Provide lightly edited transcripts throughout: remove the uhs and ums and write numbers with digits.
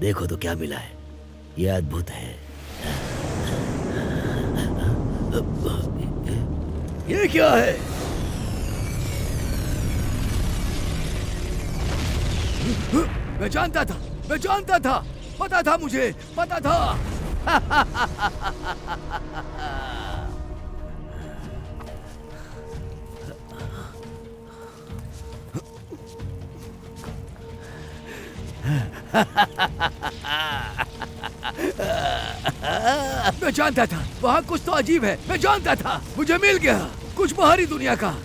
देखो तो क्या मिला है, ये अद्भुत है। ये क्या है? मैं जानता था, पता था मुझे, पता था। मैं जानता था वहाँ कुछ तो अजीब है, मैं जानता था, मुझे मिल गया कुछ बाहरी दुनिया का।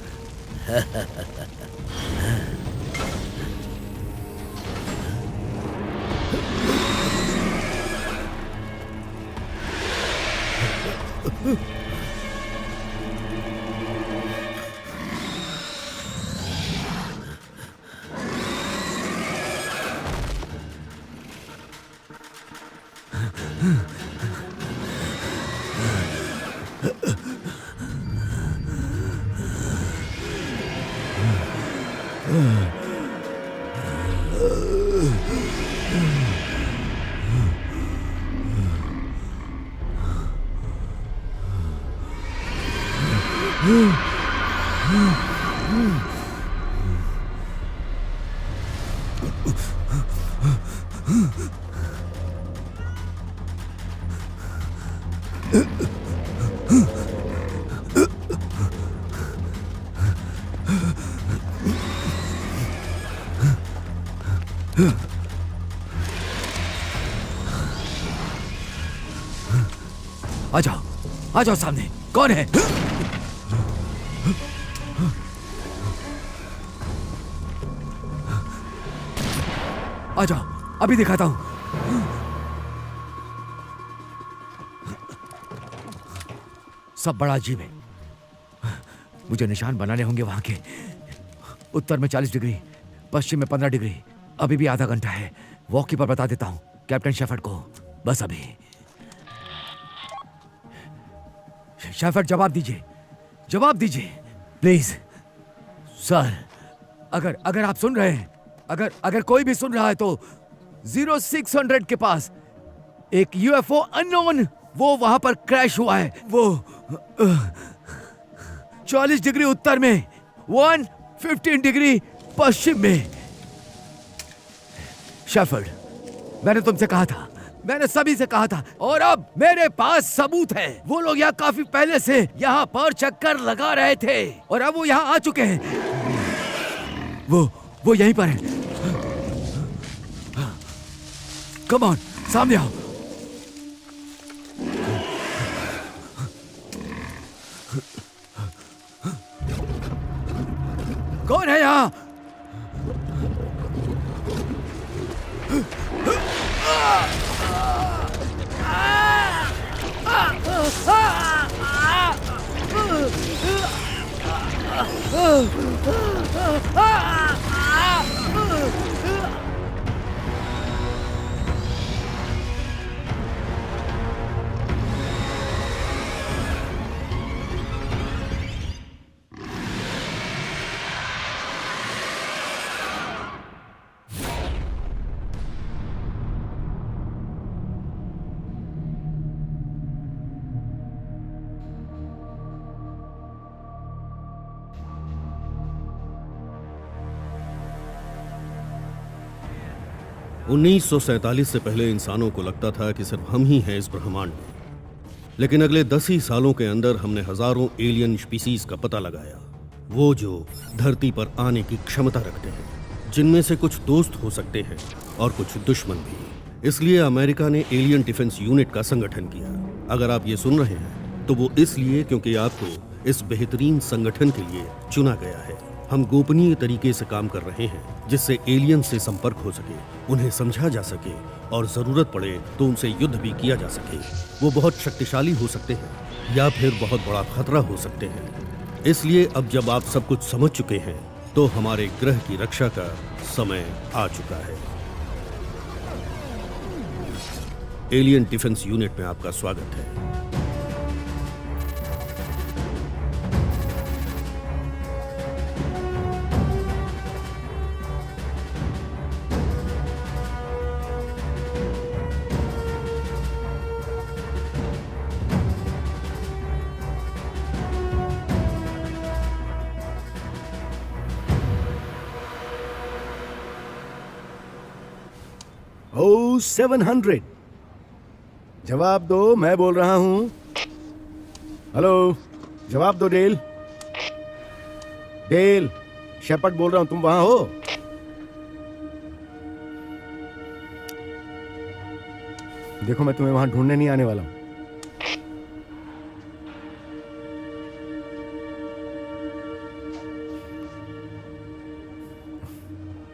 आ जाओ सामने, कौन है? आ जाओ, अभी दिखाता हूं। सब बड़ा अजीब है। मुझे निशान बनाने होंगे वहां के। उत्तर में 40 डिग्री, पश्चिम में 15 डिग्री। अभी भी आधा घंटा है। वॉकी पर बता देता हूं कैप्टन शेफर्ड को, बस अभी। शेफर्ड जवाब दीजिए प्लीज। सर, अगर आप सुन रहे हैं, अगर कोई भी सुन रहा है तो 0600 के पास एक यूएफओ अननोन, वो वहां पर क्रैश हुआ है। वो 40 डिग्री उत्तर में, 115 डिग्री पश्चिम में। शेफर्ड, मैंने तुमसे कहा था, मैंने सभी से कहा था, और अब मेरे पास सबूत है। वो लोग यहाँ काफी पहले से यहाँ पर चक्कर लगा रहे थे और अब वो यहाँ आ चुके हैं। वो यहीं पर है। कम ऑन, सामने आओ। कौन है यहाँ? उन्नीस से पहले इंसानों को लगता था कि सिर्फ हम ही हैं इस ब्रह्मांड में, लेकिन अगले 10 ही सालों के अंदर हमने हजारों एलियन स्पीसीज का पता लगाया, वो जो धरती पर आने की क्षमता रखते हैं, जिनमें से कुछ दोस्त हो सकते हैं और कुछ दुश्मन भी। इसलिए अमेरिका ने एलियन डिफेंस यूनिट का संगठन किया। अगर आप ये सुन रहे हैं तो वो इसलिए क्योंकि आपको इस बेहतरीन संगठन के लिए चुना गया है। हम गोपनीय तरीके से काम कर रहे हैं जिससे एलियन से संपर्क हो सके, उन्हें समझा जा सके और जरूरत पड़े तो उनसे युद्ध भी किया जा सके। वो बहुत शक्तिशाली हो सकते हैं या फिर बहुत बड़ा खतरा हो सकते हैं। इसलिए अब जब आप सब कुछ समझ चुके हैं तो हमारे ग्रह की रक्षा का समय आ चुका है। एलियन डिफेंस यूनिट में आपका स्वागत है। ओ 700 जवाब दो, मैं बोल रहा हूं। हेलो, जवाब दो डेल। डेल, शेपर्ड बोल रहा हूं, तुम वहां हो? देखो, मैं तुम्हें वहां ढूंढने नहीं आने वाला हूं।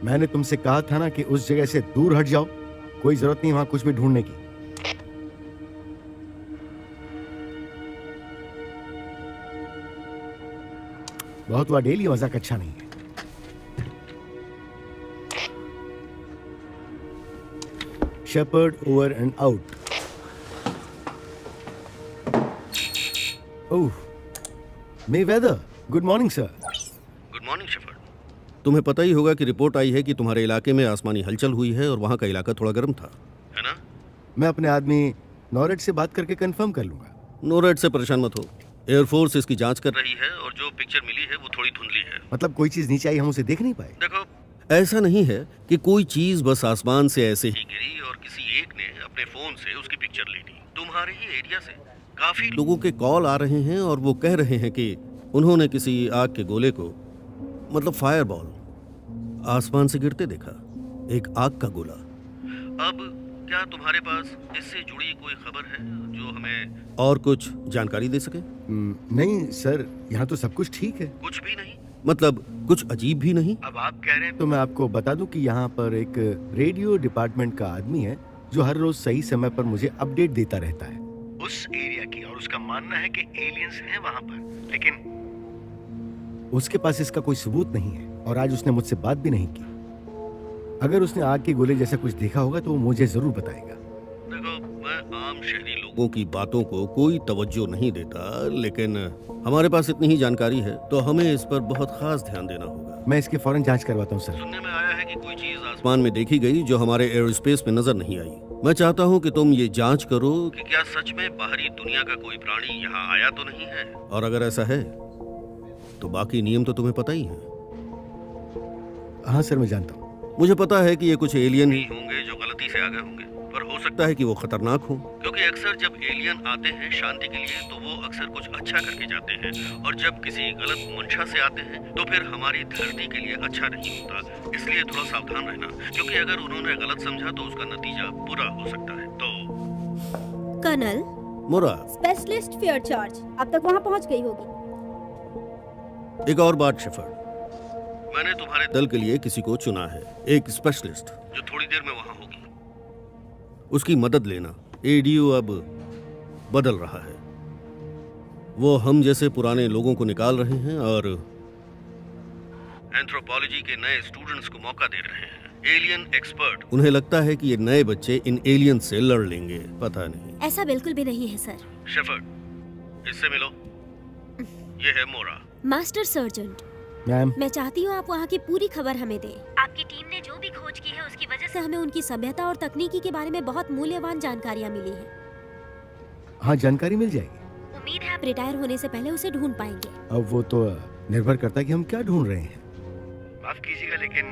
मैंने तुमसे कहा था ना कि उस जगह से दूर हट जाओ। कोई जरूरत नहीं वहां कुछ भी ढूंढने की। बहुत हुआ डेल, ये मजाक अच्छा नहीं है। Shepherd over and out. Oh, Mayweather, good morning sir. Good morning Shepherd. तुम्हें पता ही होगा कि रिपोर्ट आई है कि तुम्हारे इलाके में आसमानी हलचल हुई है और वहां का इलाका थोड़ा गर्म था, है ना? मैं अपने आदमी नॉरेट से बात करके कंफर्म कर लूंगा। नोरेट से परेशान मत हो, एयरफोर्स इसकी जांच कर रही है और जो पिक्चर मिली है वो थोड़ी धुंधली है। मतलब कोई चीज नीचे आई, हम उसे देख नहीं पाए। देखो, ऐसा नहीं है कि कोई चीज बस आसमान से ऐसे ही गिरी और किसी एक ने अपने फोन से उसकी पिक्चर ले ली। तुम्हारे ही एरिया से काफी लोगों के कॉल आ रहे हैं और वो कह रहे हैं कि उन्होंने किसी आग के गोले को, मतलब फायरबॉल, आसमान से गिरते देखा। एक आग का गोला। अब क्या तुम्हारे पास इससे जुड़ी कोई खबर है जो हमें और कुछ जानकारी दे सके? नहीं सर, यहाँ तो सब कुछ ठीक है। कुछ भी नहीं? मतलब कुछ अजीब भी नहीं? अब आप कह रहे हैं तो मैं आपको बता दूं कि यहाँ पर एक रेडियो डिपार्टमेंट का आदमी है जो हर रोज सही समय पर मुझे अपडेट देता रहता है उस एरिया की, और उसका मानना है कि एलियंस हैं वहाँ पर, लेकिन उसके पास इसका कोई सबूत नहीं है और आज उसने मुझसे बात भी नहीं की। अगर उसने आग के गोले जैसा कुछ देखा होगा तो वो मुझे जरूर बताएगा। देखो, मैं आम शहरी लोगों की बातों को कोई तवज्जो नहीं देता, लेकिन हमारे पास इतनी ही जानकारी है तो हमें इस पर बहुत खास ध्यान देना होगा। मैं इसकी फौरन जांच करवाता हूँ सर। सुनने में आया है कि कोई चीज आसमान में देखी गई जो हमारे एयर स्पेस में नजर नहीं आई। मैं चाहता हूँ कि तुम ये जांच करो कि क्या सच में बाहरी दुनिया का कोई प्राणी यहाँ आया तो नहीं है, और अगर ऐसा है तो बाकी नियम तो तुम्हें पता ही है। हाँ सर, मैं जानता हूँ। मुझे पता है कि ये कुछ एलियन ही होंगे जो गलती से आ गए होंगे, पर हो सकता है कि वो खतरनाक हो, क्योंकि अक्सर जब एलियन आते हैं शांति के लिए तो वो अक्सर कुछ अच्छा करके जाते हैं, और जब किसी गलत मंशा से आते हैं तो फिर हमारी धरती के लिए अच्छा नहीं होता। इसलिए थोड़ा सावधान रहना, क्योंकि अगर उन्होंने गलत समझा तो उसका नतीजा बुरा हो सकता है। तो कर्नल, मोरा, स्पेशलिस्ट फेयर चार्ज अब तक वहां पहुंच गई होगी। एक और बात शेफर्ड, मैंने तुम्हारे दल के लिए किसी को चुना है, एक स्पेशलिस्ट जो थोड़ी देर में वहां होगी। उसकी मदद लेना। एडीओ अब बदल रहा है, वो हम जैसे पुराने लोगों को निकाल रहे हैं और एंथ्रोपोलॉजी के नए स्टूडेंट्स को मौका दे रहे हैं। Alien expert. उन्हें लगता है कि ये नए बच्चे इन एलियन से लड़ लेंगे, पता नहीं। ऐसा बिल्कुल भी नहीं है सर। शेफर्ड, इससे मिलो। ये है मोरा। मास्टर सर्जेंट, मैम, मैं चाहती हूँ आप वहाँ की पूरी खबर हमें दें। आपकी टीम ने जो भी खोज की है उसकी वजह से हमें उनकी सभ्यता और तकनीकी के बारे में बहुत मूल्यवान जानकारियाँ मिली हैं। हाँ, जानकारी मिल जाएगी। उम्मीद है आप रिटायर होने से पहले उसे ढूंढ पाएंगे। अब वो तो निर्भर करता है कि हम क्या ढूंढ रहे हैं। माफ कीजिएगा, लेकिन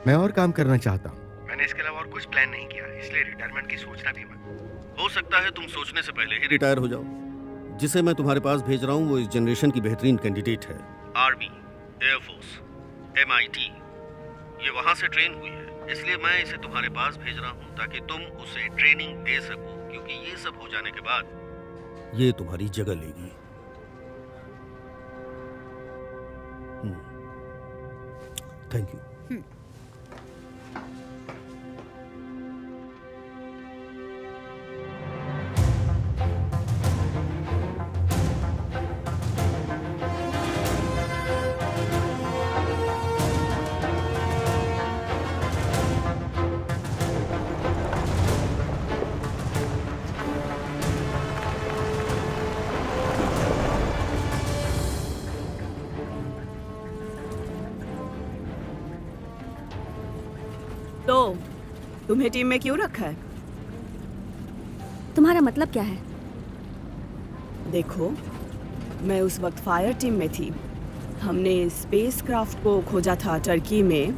मैं और काम करना चाहता हूँ। मैंने इसके अलावा और कुछ प्लान नहीं किया, इसलिए रिटायरमेंट की सोचना भी मत। हो सकता है तुम सोचने से पहले ही रिटायर हो जाओ। जिसे मैं तुम्हारे पास भेज रहा हूँ वो इस जनरेशन की बेहतरीन कैंडिडेट है। आर्मी, एयरफोर्स, MIT, ये वहां से ट्रेन हुई है, इसलिए मैं इसे तुम्हारे पास भेज रहा हूँ ताकि तुम उसे ट्रेनिंग दे सको, क्योंकि ये सब हो जाने के बाद ये तुम्हारी जगह लेगी। Thank you. तो तुम्हें टीम में क्यों रखा है? तुम्हारा मतलब क्या है? देखो, मैं उस वक्त फायर टीम में थी। हमने स्पेस क्राफ्ट को खोजा था टर्की में।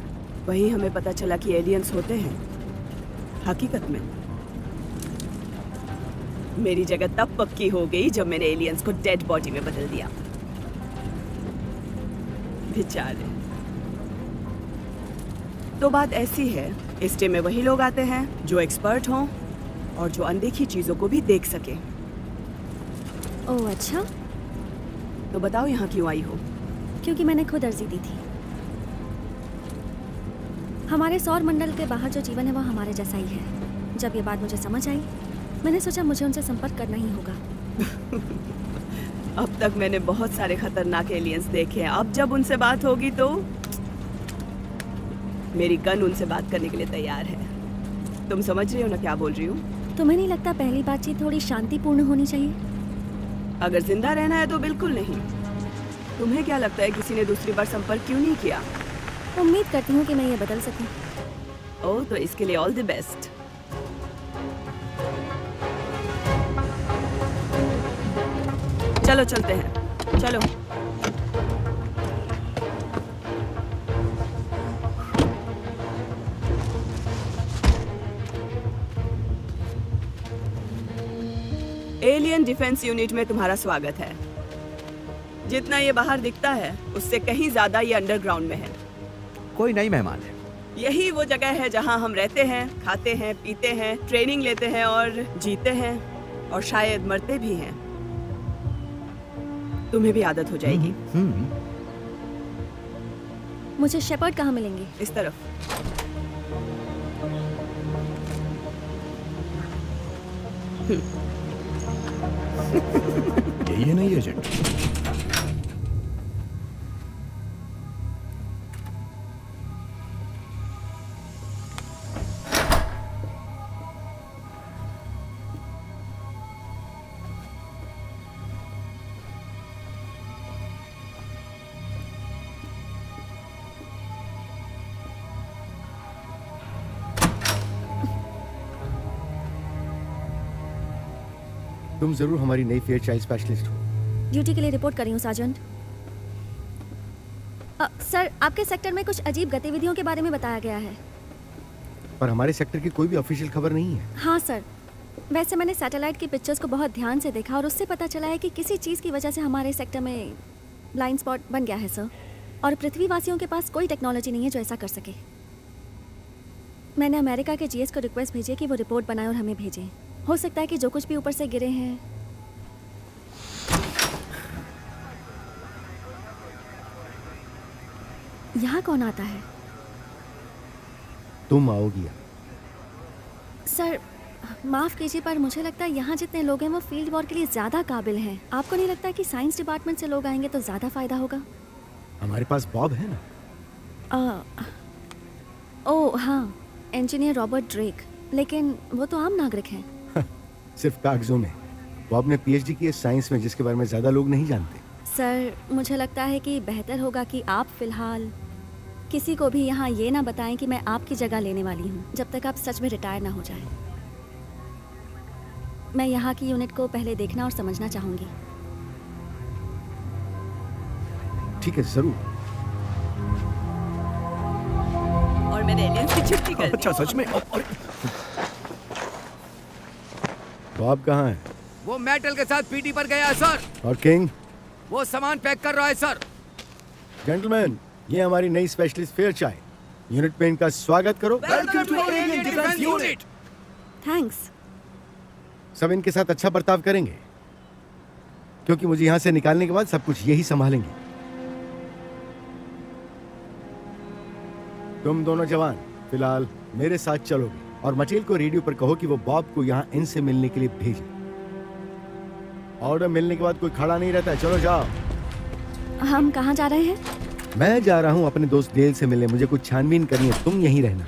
वहीं हमें पता चला कि एलियंस होते हैं हकीकत में। मेरी जगह तब पक्की हो गई जब मैंने एलियंस को डेड बॉडी में बदल दिया। बेचारे। तो बात ऐसी है, इस टीम में वही लोग आते हैं जो एक्सपर्ट हों और जो अनदेखी चीजों को भी देख सके। ओह अच्छा, तो बताओ यहाँ क्यों आई हो? क्योंकि मैंने खुद अर्जी दी थी। हमारे सौर मंडल के बाहर जो जीवन है वो हमारे जैसा ही है। जब ये बात मुझे समझ आई, मैंने सोचा मुझे उनसे संपर्क करना ही होगा। अब तक मैंने बहुत सारे खतरनाक एलियंस देखे हैं। अब जब उनसे बात होगी तो मेरी गन उनसे बात करने के लिए तैयार है। तुम समझ रही हो ना क्या बोल रही हूँ? तुम्हें नहीं लगता पहली बातचीत थोड़ी शांतिपूर्ण होनी चाहिए? अगर जिंदा रहना है तो बिल्कुल नहीं। तुम्हें क्या लगता है किसी ने दूसरी बार संपर्क क्यों नहीं किया? उम्मीद करती हूँ कि मैं ये बदल सकूं। ओह, तो इसके लिए ऑल द बेस्ट। चलो चलते हैं, चलो। एलियन डिफेंस यूनिट में तुम्हारा स्वागत है। जितना ये बाहर दिखता है उससे कहीं ज्यादा ये अंडरग्राउंड में है। कोई नई मेहमान है। यही वो जगह है जहां हम रहते हैं, खाते हैं, पीते हैं, ट्रेनिंग लेते हैं और जीते हैं और शायद मरते भी हैं। तुम्हें भी आदत हो जाएगी। मुझे शेपर्ड कहाँ मिलेंगे? इस तरफ। यही है नहीं एजेंट? तुम जरूर हमारी नई फेयर चाइल्ड स्पेशलिस्ट हो। ड्यूटी के लिए रिपोर्ट कर रही हूँ सार्जेंट। सर, आपके सेक्टर में कुछ अजीब गतिविधियों के बारे में बताया गया है। पर हमारे सेक्टर की कोई भी ऑफिशियल खबर नहीं है। हाँ सर, वैसे मैंने सैटेलाइट की पिक्चर्स को बहुत ध्यान से देखा और उससे पता चला है कि किसी चीज़ की वजह से हमारे सेक्टर में ब्लाइंड स्पॉट बन गया है सर। और पृथ्वीवासियों के पास कोई टेक्नोलॉजी नहीं है जो ऐसा कर सके। मैंने अमेरिका के जीएस को रिक्वेस्ट भेजी कि वो रिपोर्ट बनाए और हमें भेजें। हो सकता है कि जो कुछ भी ऊपर से गिरे हैं। यहाँ कौन आता है? तुम आओगी। सर माफ़ कीजिए, पर मुझे लगता है यहाँ जितने लोग हैं वो फील्ड वॉर के लिए ज़्यादा काबिल हैं। आपको नहीं लगता कि साइंस डिपार्टमेंट से लोग आएंगे तो ज़्यादा फायदा होगा? हमारे पास बॉब है ना। ओह हाँ, इंजीनियर रॉबर्ट ड्रेक, लेकिन वो तो आम नागरिक हैं। सिर्फ कागजों में। बॉब ने पीएचडी की है साइंस में, जिसके बारे में ज्यादा लोग नहीं जानते। सर मुझे लगता है कि बेहतर होगा कि आप फिलहाल किसी को भी यहाँ ये ना बताएं कि मैं आपकी जगह लेने वाली हूँ, जब तक आप सच में रिटायर ना हो जाए। मैं यहाँ की यूनिट को पहले देखना और समझना चाहूँगी। ठीक है, जरूर। और मैंने एलियंस की छुट्टी कर दी। अच्छा सच में? बॉब कहाँ है? वो मेटल के साथ पीटी पर गया है सर। और किंग? वो सामान पैक कर रहा है सर। जेंटलमैन, ये हमारी नई स्पेशलिस्ट फेयर चाइल्ड यूनिट में इनका स्वागत करो। Welcome to our alien defence unit. Thanks. सब इनके साथ अच्छा बर्ताव करेंगे, क्योंकि मुझे यहाँ से निकालने के बाद सब कुछ यही संभालेंगे। तुम दोनों जवान फिलहाल मेरे साथ चलोगे और मटेल को रेडियो पर कहो कि वो बॉब को यहाँ इनसे मिलने के लिए भेजे। ऑर्डर मिलने के बाद कोई खड़ा नहीं रहता है। चलो जाओ। हम कहाँ जा रहे हैं? मैं जा रहा हूँ अपने दोस्त डेल से मिलने। मुझे कुछ छानबीन करनी है, तुम यहीं रहना।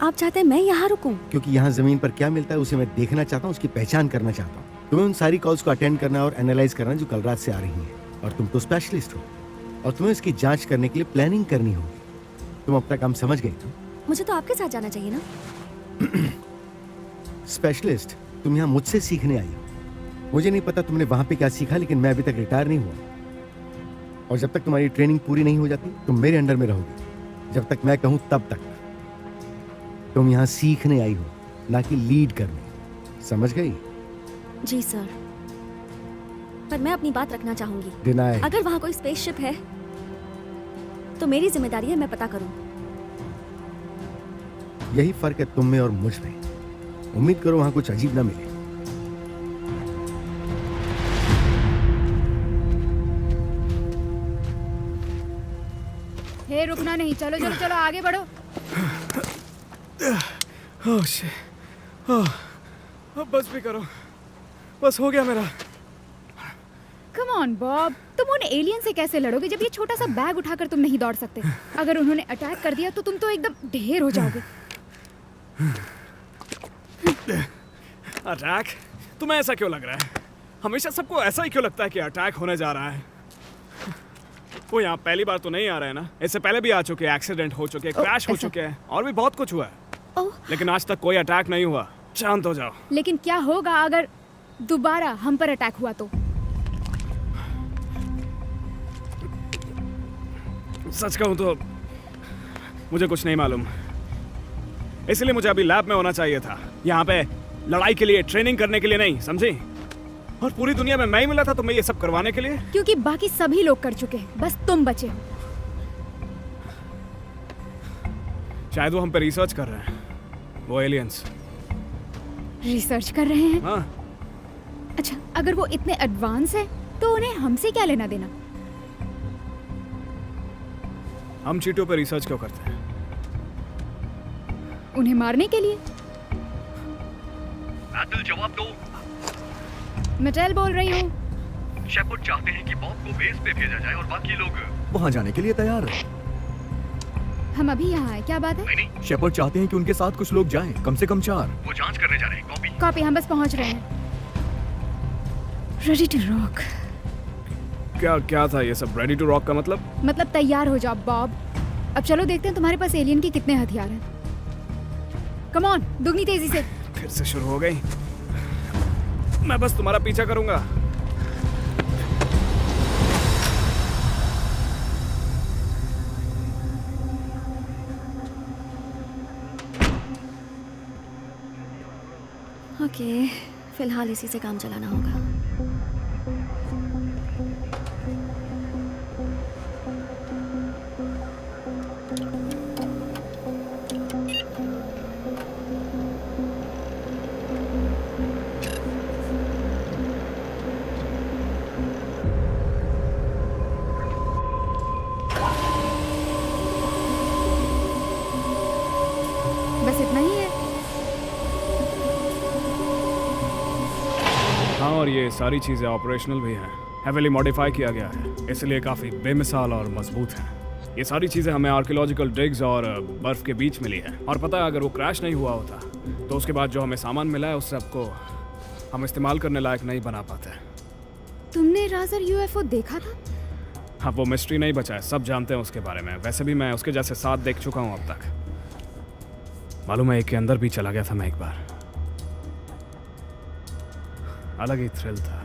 आप चाहते हैं मैं यहाँ रुकूं? क्योंकि यहाँ जमीन पर क्या मिलता है उसे मैं देखना चाहता हूँ, उसकी पहचान करना चाहता हूँ। तुम्हें उन सारी कॉल्स को अटेंड करना और एनालाइज करना जो कल रात से आ रही हैं। और तुम तो स्पेशलिस्ट हो और तुम्हें इसकी जांच करने के लिए प्लानिंग करनी होगी। तुम अपना काम समझ गए? मुझे तो आपके साथ जाना चाहिए ना। स्पेशलिस्ट, तुम यहाँ मुझसे सीखने आई हो। मुझे नहीं पता तुमने वहां पे क्या सीखा, लेकिन मैं अभी तक रिटायर नहीं हुआ, और जब तक तुम्हारी ट्रेनिंग पूरी नहीं हो जाती तुम मेरे अंडर में रहोगी। जब तक मैं कहूं तब तक। तुम यहाँ सीखने आई हो, ना कि लीड करने। समझ गई? जी सर, पर मैं अपनी बात रखना चाहूंगी। डिनाई। अगर वहां कोई स्पेसशिप है तो मेरी जिम्मेदारी है मैं पता करूं। यही फर्क है तुम में और मुझ में। उम्मीद करो वहां कुछ अजीब ना मिले। हे रुकना नहीं, चलो चलो चलो आगे बढ़ो। Oh shit. अब बस भी करो, बस हो गया मेरा। कम ऑन बॉब, तुम उन एलियन से कैसे लड़ोगे जब ये छोटा सा बैग उठाकर तुम नहीं दौड़ सकते? अगर उन्होंने अटैक कर दिया तो तुम तो एकदम ढेर हो जाओगे। अटैक? तुम्हें ऐसा क्यों लग रहा है? हमेशा सबको ऐसा ही क्यों लगता है कि अटैक होने जा रहा है? वो यहाँ पहली बार तो नहीं आ रहा है ना, इससे पहले भी आ चुके हैं, एक्सीडेंट हो चुके हैं, क्रैश हो चुके हैं, और भी बहुत कुछ हुआ है। लेकिन आज तक कोई अटैक नहीं हुआ। शांत हो जाओ। लेकिन क्या होगा अगर दोबारा हम पर अटैक हुआ तो? सच कहूं तो मुझे कुछ नहीं मालूम, इसलिए मुझे अभी लैब में होना चाहिए था, यहाँ पे लड़ाई के लिए, ट्रेनिंग करने के लिए नहीं, समझी? और पूरी दुनिया में मैं ही मिला था तुम्हें ये सब करवाने के लिए। क्योंकि बाकी सभी लोग कर चुके हैं, बस तुम बचे हो। शायद वो हम पे रिसर्च कर रहे हैं, वो एलियंस। रिसर्च कर रहे हैं? हाँ। अच्छा, अगर वो इतने एडवांस है तो उन्हें हमसे क्या लेना देना? हम चींटियों पे रिसर्च क्यों करते हैं? उन्हें मारने के लिए। एथल, जवाब दो। मिटेल बोल रही हूँ। शेपर्ड चाहते हैं कि बॉब को बेस पे भेजा जाए और बाकी लोग वहाँ जाने के लिए तैयार है। हम अभी यहाँ हैं, क्या बात है? नहीं, शेपर्ड चाहते हैं कि उनके साथ कुछ लोग जाएं, कम से कम 4। वो जांच करने जा रहे हैं। कॉपी। कॉपी, हम बस पहुँच रहे हैं। Ready to rock. क्या था ये सब? रेडी टू रॉक का मतलब तैयार हो जाओ बॉब। अब चलो देखते हैं तुम्हारे पास एलियन के कितने हथियार हैं। कम ऑन, दुगनी तेजी से। फिर से शुरू हो गई। मैं बस तुम्हारा पीछा करूंगा। ओके, फिलहाल इसी से काम चलाना होगा। बस इतना ही है। हाँ, और ये सारी चीजें ऑपरेशनल भी हैं, हेवीली मॉडिफाई किया गया है, इसलिए काफी बेमिसाल और मजबूत हैं। ये सारी चीजें हमें आर्कियोलॉजिकल डिग्स और बर्फ के बीच मिली है। और पता है, अगर वो क्रैश नहीं हुआ होता तो उसके बाद जो हमें सामान मिला है उस सबको हम इस्तेमाल करने लायक नहीं बना पाते। तुमने राजर यूएफओ देखा था? हाँ, वो मिस्ट्री नहीं बचा है, सब जानते हैं उसके बारे में। वैसे भी मैं उसके जैसे 7 देख चुका हूँ अब तक। मालूम है, एक के अंदर भी चला गया था मैं एक बार। अलग ही थ्रिल था।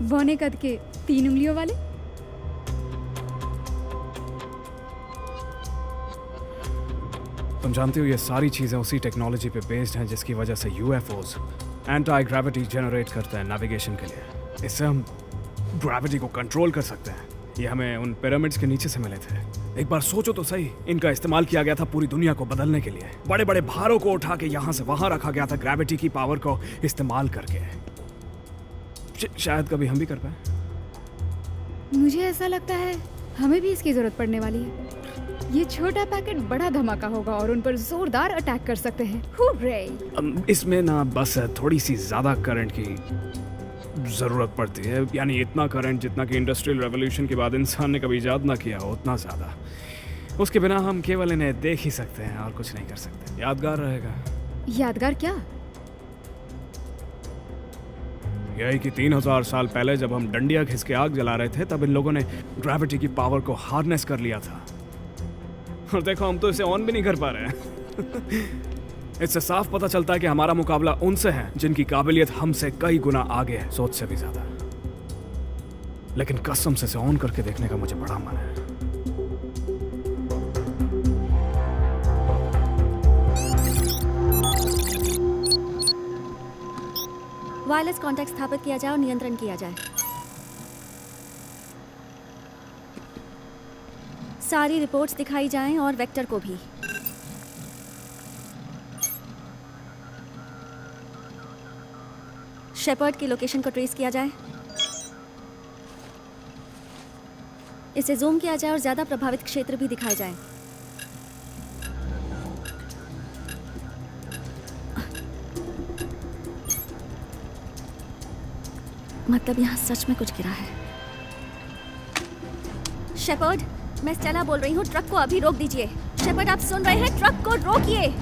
बौने कद के 3 उंगलियों वाले। तुम जानते हो ये सारी चीजें उसी टेक्नोलॉजी पे बेस्ड हैं जिसकी वजह से यूएफओज एंटी ग्रेविटी जनरेट करते हैं नेविगेशन के लिए। इससे हम ग्रेविटी को कंट्रोल कर सकते हैं। ये हमें उन पिरामिड्स के नीचे से मिले थे। एक बार सोचो तो सही, इनका इस्तेमाल किया गया था पूरी दुनिया को बदलने के लिए। बड़े बड़े भारों को उठा के यहाँ से वहाँ रखा गया था ग्रेविटी की पावर को इस्तेमाल करके। शायद कभी हम भी कर पाए। मुझे ऐसा लगता है हमें भी इसकी जरूरत पड़ने वाली है। ये छोटा पैकेट बड़ा धमाका होगा और उन पर जोरदार अटैक कर सकते हैं। हुर्रे! इसमें ना बस थोड़ी सी ज्यादा करंट की जरूरत पड़ती है, यानी इतना करंट जितना कि इंडस्ट्रियल रेवोल्यूशन के बाद इंसान ने कभी इजाद ना किया हो, उतना ज्यादा। उसके बिना हम केवल इन्हें देख ही सकते हैं और कुछ नहीं कर सकते। यादगार रहेगा। यादगार क्या? यही कि 3000 साल पहले जब हम डंडिया घिस के आग जला रहे थे, तब इन लोगों ने ग्रेविटी की पावर को हार्नेस कर लिया था। और देखो हम तो इसे ऑन भी नहीं कर पा रहे हैं। इससे साफ पता चलता है कि हमारा मुकाबला उनसे है जिनकी काबिलियत हमसे कई गुना आगे है, सोच से भी ज्यादा। लेकिन कसम से इसे ऑन करके देखने का मुझे बड़ा मन है। वायरलेस कांटेक्ट स्थापित किया जाए और नियंत्रण किया जाए। सारी रिपोर्ट्स दिखाई जाएं और वेक्टर को भी। शेपर्ड की लोकेशन को ट्रेस किया जाए। इसे जूम किया जाए और ज्यादा प्रभावित क्षेत्र भी दिखाए जाएं। मतलब यहाँ सच में कुछ गिरा है। शेपर्ड, मैं स्टेला बोल रही हूँ, ट्रक को अभी रोक दीजिए। शेपर्ड, आप सुन रहे हैं? ट्रक को रोकिए।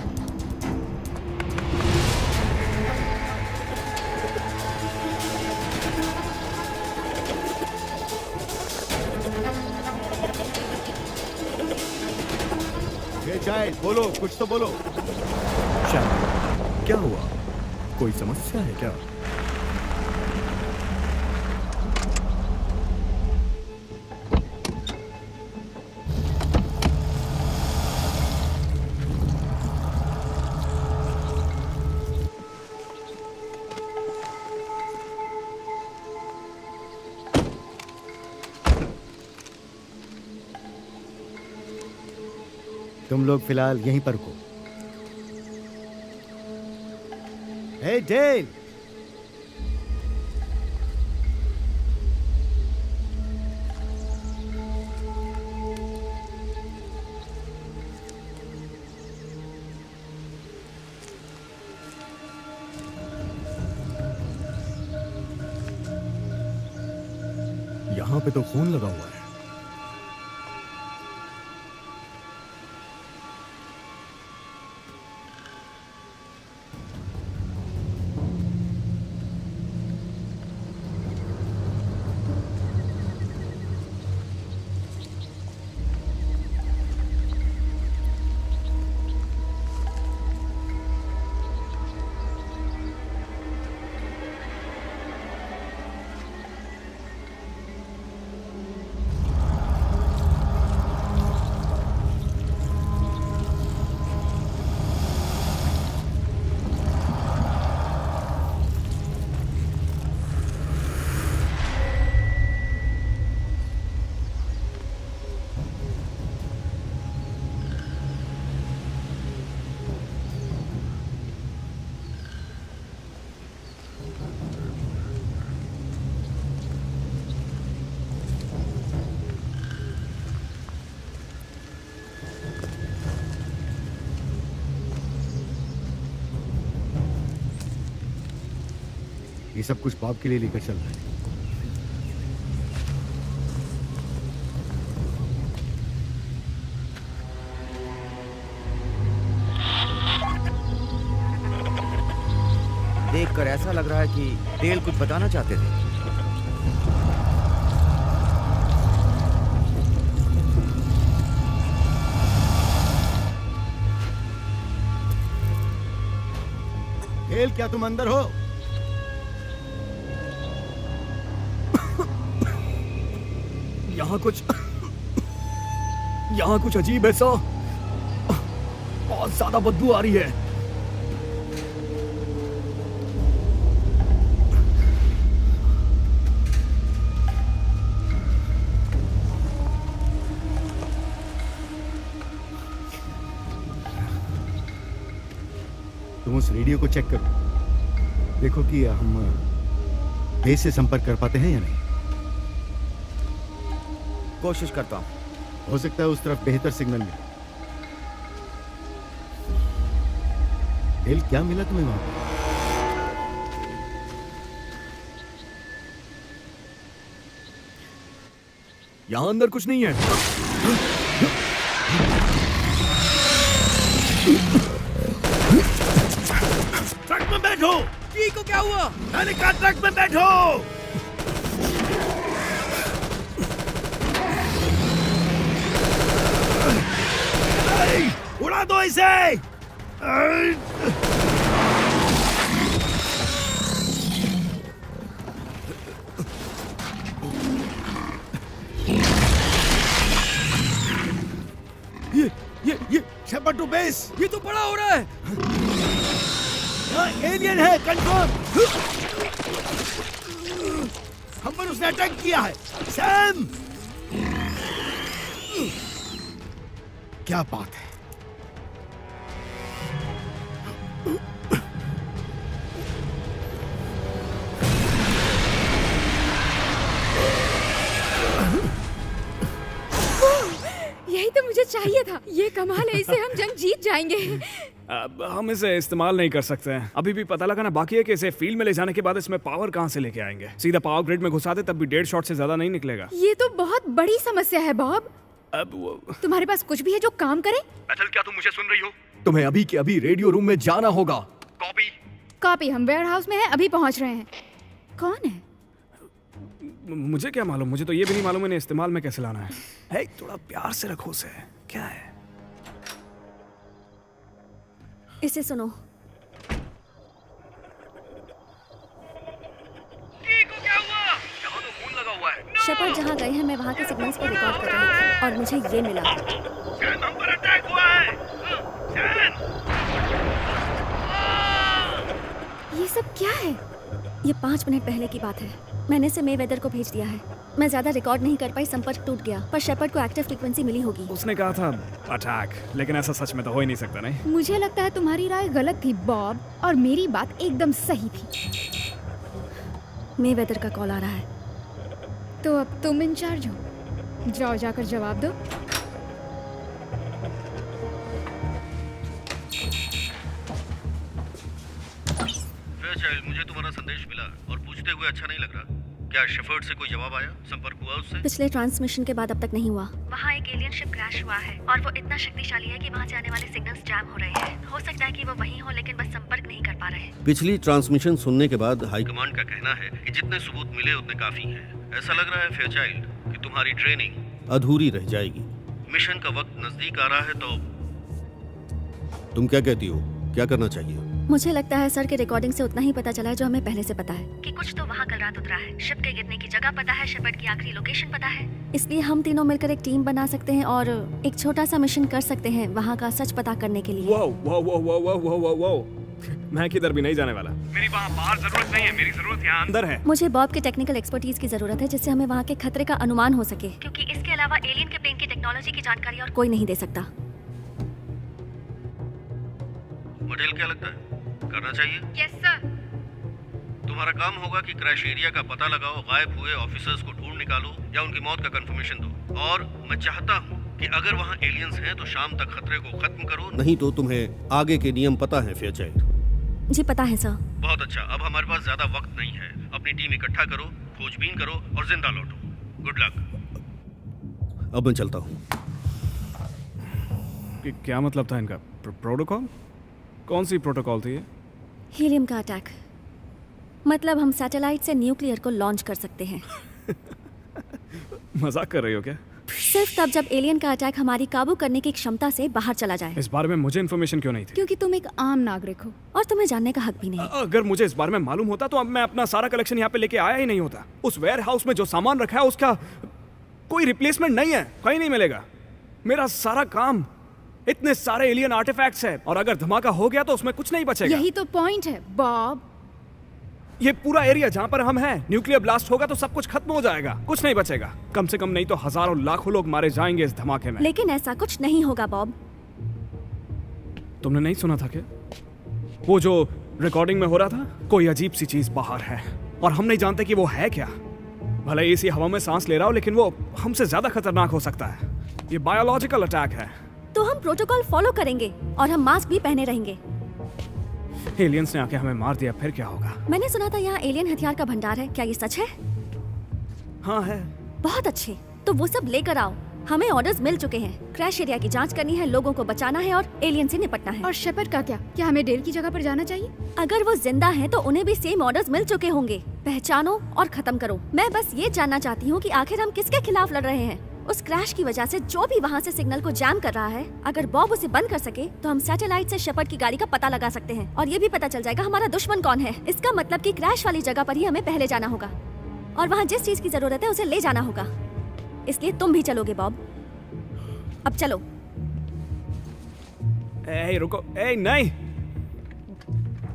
चाइल्ड, बोलो, कुछ तो बोलो। क्या हुआ? कोई समस्या है क्या? तुम लोग फिलहाल यहीं पर रुको। हे डेल, यहाँ पे तो फोन लगा हुआ है। ये सब कुछ बॉब के लिए लेकर चल रहा है। देखकर ऐसा लग रहा है कि डेल कुछ बताना चाहते थे। डेल, क्या तुम अंदर हो? यहाँ कुछ अजीब है सा। बहुत ज्यादा बदबू आ रही है। तुम उस रेडियो को चेक करो, देखो कि हम बेस से संपर्क कर पाते हैं या नहीं। कोशिश करता हूँ। हो सकता है उस तरफ बेहतर सिग्नल मिले। डेल, क्या मिला तुम्हें वहां पर? यहाँ अंदर कुछ नहीं है। ट्रक में बैठो। को क्या हुआ? मैंने कहा ट्रक में बैठो। उड़ा दो इसे। ये शेपर्ड टू बेस। ये तो बड़ा हो रहा है। एलियन है, कंफर्म। हम पर उसने अटैक किया है। सैम, क्या बात है। यही तो मुझे चाहिए था। ये कमाल है, इससे हम जंग जीत जाएंगे। अब हम इसे इस्तेमाल नहीं कर सकते हैं। अभी भी पता लगाना बाकी है कि इसे फील्ड में ले जाने के बाद इसमें पावर कहाँ से लेके आएंगे। सीधा पावर ग्रिड में घुसा दे तब भी 1.5 शॉट से ज्यादा नहीं निकलेगा। ये तो बहुत बड़ी समस्या है बॉब। अब वो तुम्हारे पास कुछ भी है जो काम करे? एथल, क्या तुम मुझे सुन रही हो? तुम्हें अभी के अभी रेडियो रूम में जाना होगा। कॉपी। कॉपी। हम वेयर हाउस में है, अभी पहुंच रहे हैं। कौन है? मुझे क्या मालूम, मुझे तो ये भी नहीं मालूम इन्हें इस्तेमाल में कैसे लाना है। हे, थोड़ा प्यार से रखो उसे। क्या है? इसे सुनो। को क्या हुआ? यहाँ तो खून लगा हुआ है। शेपर्ड जहाँ गए हैं मैं वहाँ के सिग्नल्स को रिकॉर्ड कर रही थी और मुझे ये मिला। सैम, हम पर अटैक हुआ है। सैम! ये सब क्या है? ये 5 मिनट पहले की बात है। मैंने इसे मेवेदर को भेज दिया है। मैं ज्यादा रिकॉर्ड नहीं कर पाई, संपर्क टूट गया। पर शेपर्ड को एक्टिव फ्रीक्वेंसी मिली होगी। उसने कहा था अटैक, लेकिन ऐसा सच में तो हो ही नहीं सकता। नहीं, मुझे लगता है तुम्हारी राय गलत थी बॉब, और मेरी बात एकदम सही थी। मेवेदर का कॉल आ रहा है। तो अब तुम इंचार्ज हो, जाओ जाकर जवाब दो। फेयरचाइल्ड, मुझे तुम्हारा संदेश मिला और पूछते हुए अच्छा नहीं लग रहा। क्या शेफर्ड से कोई जवाब आया? संपर्क हुआ उससे? पिछले ट्रांसमिशन के बाद अब तक नहीं हुआ। वहाँ एक एलियन शिप क्रैश हुआ है और वो इतना शक्तिशाली है कि वहाँ से आने वाले सिग्नल्स जैम हो रहे हैं। हो सकता है कि वो वहीं हो, लेकिन बस संपर्क नहीं कर पा रहे। पिछली ट्रांसमिशन सुनने के बाद हाईकमांड का कहना है कि जितने सबूत मिले उतने काफी हैं। ऐसा लग रहा है फेयरचाइल्ड कि तुम्हारी ट्रेनिंग अधूरी रह जाएगी। मिशन का वक्त नजदीक आ रहा है, तो तुम क्या कहती हो? क्या करना चाहिए? मुझे लगता है सर के रिकॉर्डिंग से उतना ही पता चला है जो हमें पहले से पता है कि कुछ तो वहाँ कल रात उतरा है। शिप के गिरने की जगह पता है, शेपर्ड की आखिरी लोकेशन पता है। इसलिए हम तीनों मिलकर एक टीम बना सकते हैं और एक छोटा सा मिशन कर सकते हैं वहाँ का सच पता करने के लिए। Wow wow wow wow wow wow wow. मैं किधर भी नहीं जाने वाला। मेरी वहाँ बाहर जरूरत नहीं है, मेरी जरूरत यहाँ अंदर है। मुझे बॉब के टेक्निकल एक्सपर्टीज की जरूरत है जिससे हमें वहाँ के खतरे का अनुमान हो सके, क्योंकि इसके अलावा एलियन के प्लेन की टेक्नोलॉजी की जानकारी और कोई नहीं दे सकता। मटेल, क्या लगता है करना चाहिए? Yes sir. तुम्हारा काम होगा कि क्रैश एरिया का पता लगाओ, गायब हुए ऑफिसर्स को ढूंढ निकालो या उनकी मौत का कंफर्मेशन दो। और मैं चाहता हूँ कि अगर वहाँ एलियंस हैं तो शाम तक खतरे को खत्म करो, नहीं तो तुम्हें आगे के नियम पता है फेयरचाइल्ड? जी पता है सर। बहुत अच्छा। अब हमारे पास ज्यादा वक्त नहीं है। अपनी टीम इकट्ठा करो, खोजबीन करो और जिंदा लौटो। Good luck. अब मैं चलता हूँ। क्या मतलब था इनका? प्रोटोकॉल? कौन सी प्रोटोकॉल थी ये? हीलियम का अटैक। मतलब हम सैटेलाइट से न्यूक्लियर को लॉन्च कर सकते हैं। मजाक कर रही हो क्या? सिर्फ तब जब एलियन का अटैक हमारी काबू करने की क्षमता से बाहर चला जाए। इस बारे में मुझे इन्फॉर्मेशन क्यों नहीं थी? क्योंकि तुम एक आम नागरिक हो और तुम्हें जानने का हक भी नहीं। अगर मुझे इस बारे में मालूम होता तो अब मैं अपना सारा कलेक्शन यहाँ पे लेके आया ही नहीं होता। उस वेयर हाउस में जो सामान रखा है उसका कोई रिप्लेसमेंट नहीं है, कहीं नहीं मिलेगा। मेरा सारा काम इतने सारे एलियन आर्टिफैक्ट्स है और अगर धमाका हो गया तो उसमें कुछ नहीं बचेगा। यही तो पॉइंट है बॉब। ये पूरा एरिया जहाँ पर हम हैं, न्यूक्लियर ब्लास्ट होगा तो सब कुछ खत्म हो जाएगा, कुछ नहीं बचेगा। कम से कम नहीं तो हजारों लाखों लोग मारे जाएंगे इस धमाके में। लेकिन ऐसा कुछ नहीं होगा बॉब। तुमने नहीं सुना था क्या? वो जो रिकॉर्डिंग में हो रहा था, कोई अजीब सी चीज बाहर है और हम नहीं जानते कि वो है क्या। भले इसी हवा में सांस ले रहा हो, लेकिन वो हमसे ज्यादा खतरनाक हो सकता है। ये बायोलॉजिकल अटैक है। तो हम प्रोटोकॉल फॉलो करेंगे और हम मास्क भी पहने रहेंगे। एलियंस ने आके हमें मार दिया, फिर क्या होगा? मैंने सुना था यहाँ एलियन हथियार का भंडार है, क्या ये सच है? हाँ है। बहुत अच्छे, तो वो सब लेकर आओ। हमें ऑर्डर्स मिल चुके हैं। क्रैश एरिया की जांच करनी है, लोगों को बचाना है और एलियन से निपटना है। और शेपर्ड का क्या? क्या हमें डेल की जगह पर जाना चाहिए? अगर वो जिंदा हैं तो उन्हें भी सेम ऑर्डर्स मिल चुके होंगे। पहचानो और खत्म करो। मैं बस ये जानना चाहती हूँ कि आखिर हम किसके खिलाफ लड़ रहे हैं। उस क्रैश की वजह से जो भी वहाँ से सिग्नल को जैम कर रहा है, अगर बॉब उसे बंद कर सके तो हम सैटेलाइट से शेपर्ड की गाड़ी का पता लगा सकते हैं और ये भी पता चल जाएगा हमारा दुश्मन कौन है। इसका मतलब कि क्रैश वाली जगह पर ही हमें पहले जाना होगा और वहाँ जिस चीज की जरूरत है उसे ले जाना होगा। इसलिए तुम भी चलोगे बॉब। अब चलो। ए रुको, ए नहीं,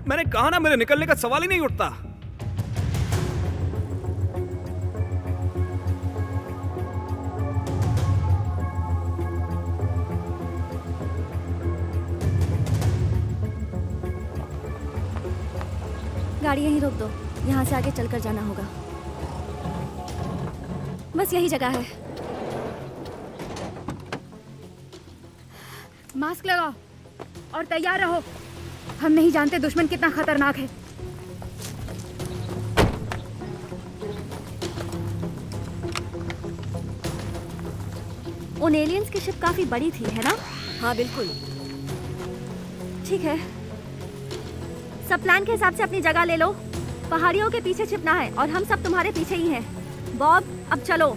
मैंने कहा ना मेरे निकलने का सवाल ही नहीं उठता। गाड़ी यहीं रोक दो, यहाँ से आगे चलकर जाना होगा। बस यही जगह है। मास्क लगाओ और तैयार रहो। हम नहीं जानते दुश्मन कितना खतरनाक है। उन एलियंस की शिप काफी बड़ी थी, है ना? हाँ बिल्कुल। ठीक है, सब प्लान के हिसाब से अपनी जगह ले लो। पहाड़ियों के पीछे छिपना है और हम सब तुम्हारे पीछे ही हैं। बॉब अब चलो।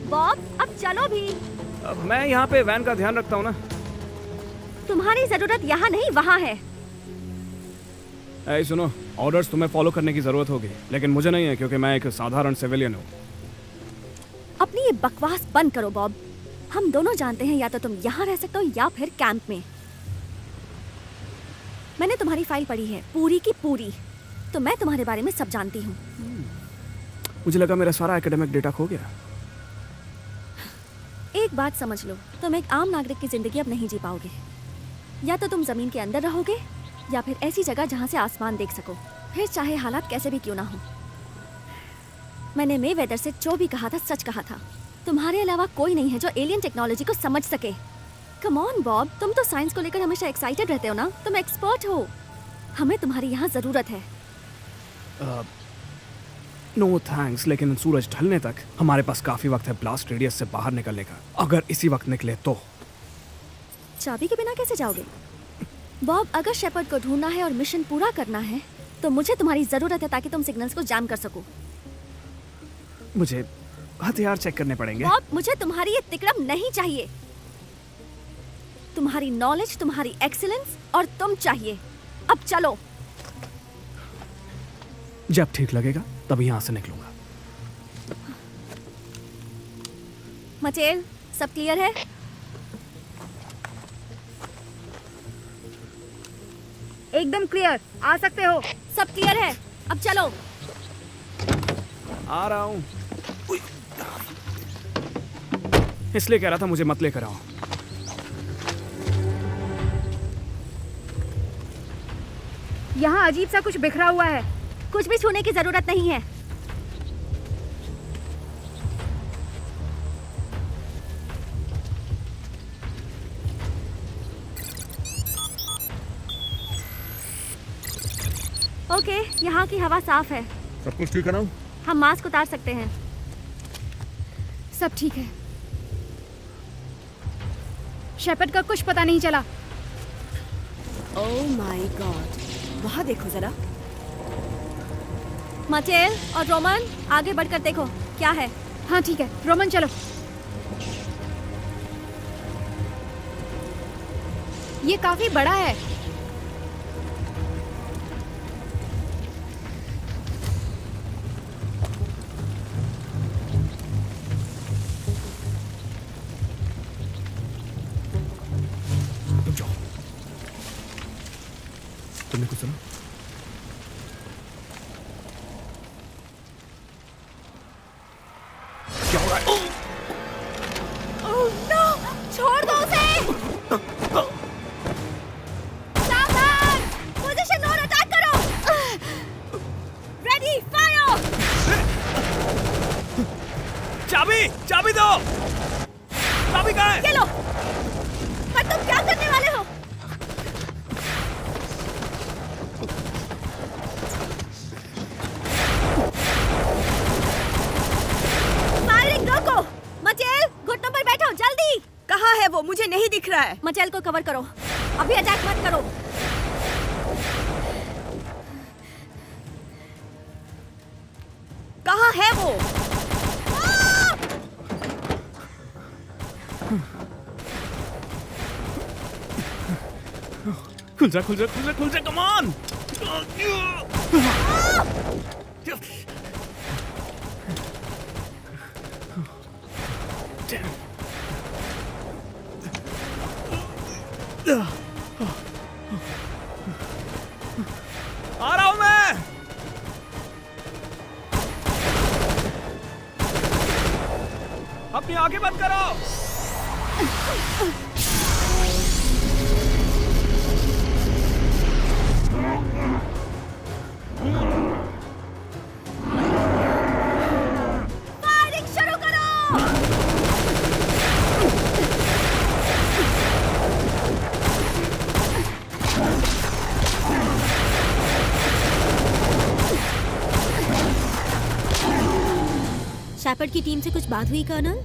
बॉब अब चलो भी। मैं यहाँ पे वैन का ध्यान रखता हूँ ना। तुम्हारी जरूरत यहाँ नहीं वहाँ है। ऐ सुनो, ऑर्डर्स तुम्हें फॉलो करने की जरूरत होगी, लेकिन मुझे नहीं है क्योंकि मैं एक साधारण सिविलियन हूँ। अपनी ये बकवास बंद करो बॉब। हम दोनों जानते हैं या तो तुम यहाँ रह सकते हो या फिर कैंप में। मैंने तुम्हारी फाइल पढ़ी है पूरी की पूरी, तो मैं तुम्हारे बारे में सब जानती हूँ। मुझे लगा मेरा सारा एकेडमिक डेटा खो गया। एक बात समझ लो, तुम एक आम नागरिक की जिंदगी अब नहीं जी पाओगे। या तो तुम जमीन के अंदर रहोगे या फिर ऐसी जगह जहाँ से आसमान देख सको, फिर चाहे हालात कैसे भी क्यों ना हो। मैंने मेवेदर से जो भी कहा था सच कहा था। तुम्हारे अलावा कोई नहीं है जो एलियन टेक्नोलॉजी को समझ सके। कम ऑन बॉब, तुम तो साइंस को लेकर हमेशा एक्साइटेड रहते हो ना। तुम एक्सपर्ट हो, हमें तुम्हारी यहाँ जरूरत है। नो थैंक्स, लेकिन सूरज ढलने तक हमारे पास काफी वक्त है ब्लास्ट रेडियस से बाहर निकलने का। अगर इसी वक्त निकले तो। चाबी के बिना कैसे जाओगे बॉब? अगर शेपर्ड को ढूंढना है और मिशन पूरा करना है तो मुझे तुम्हारी जरूरत है ताकि तुम सिग्नल्स को जैम कर सको। मुझे हथियार चेक करने पड़ेंगे। बॉब, मुझे तुम्हारी ये तिकड़म नहीं चाहिए। तुम्हारी नॉलेज, तुम्हारी एक्सीलेंस और तुम चाहिए। अब चलो। जब ठीक लगेगा तभी यहाँ से निकलूंगा। मचेल, सब क्लियर है? एकदम क्लियर, आ सकते हो। सब क्लियर है, अब चलो। आ रहा हूँ। इसलिए कह रहा था मुझे मत लेकर आओ। यहाँ अजीब सा कुछ बिखरा हुआ है। कुछ भी छूने की जरूरत नहीं है। ओके, यहाँ की हवा साफ है। सब कुछ ठीक है ना? हम मास्क उतार सकते हैं। सब ठीक है। शेपर्ड का कुछ पता नहीं चला। ओह माय गॉड, वहाँ देखो जरा। मचेल और रोमन, आगे बढ़कर देखो क्या है। हाँ ठीक है, रोमन चलो। ये काफी बड़ा है। तुम जाओ। तुमने कुछ सुना? क्या हो रहा है? Oh no! छोड़ दो उसे! सावधान! पोजीशन और अटैक करो! Ready, fire! चाबी! चाबी दो! चाबी कहाँ है? ये लो! पर तुम क्या करने वाले हो? फायरिंग रोको! मचेल, घुटनों पर बैठो, जल्दी! कहाँ है वो? मुझे नहीं दिख रहा है। मचेल को कवर करो। अभी अटैक मत करो। कहाँ है वो? खुल जा खुल जा खुल जा खुल जा, कम ऑन। आ रहा हूं मैं। अपनी आंखें बंद करो। फायरिंग शुरू करो। शेपर्ड की टीम से कुछ बात हुई कर्नल?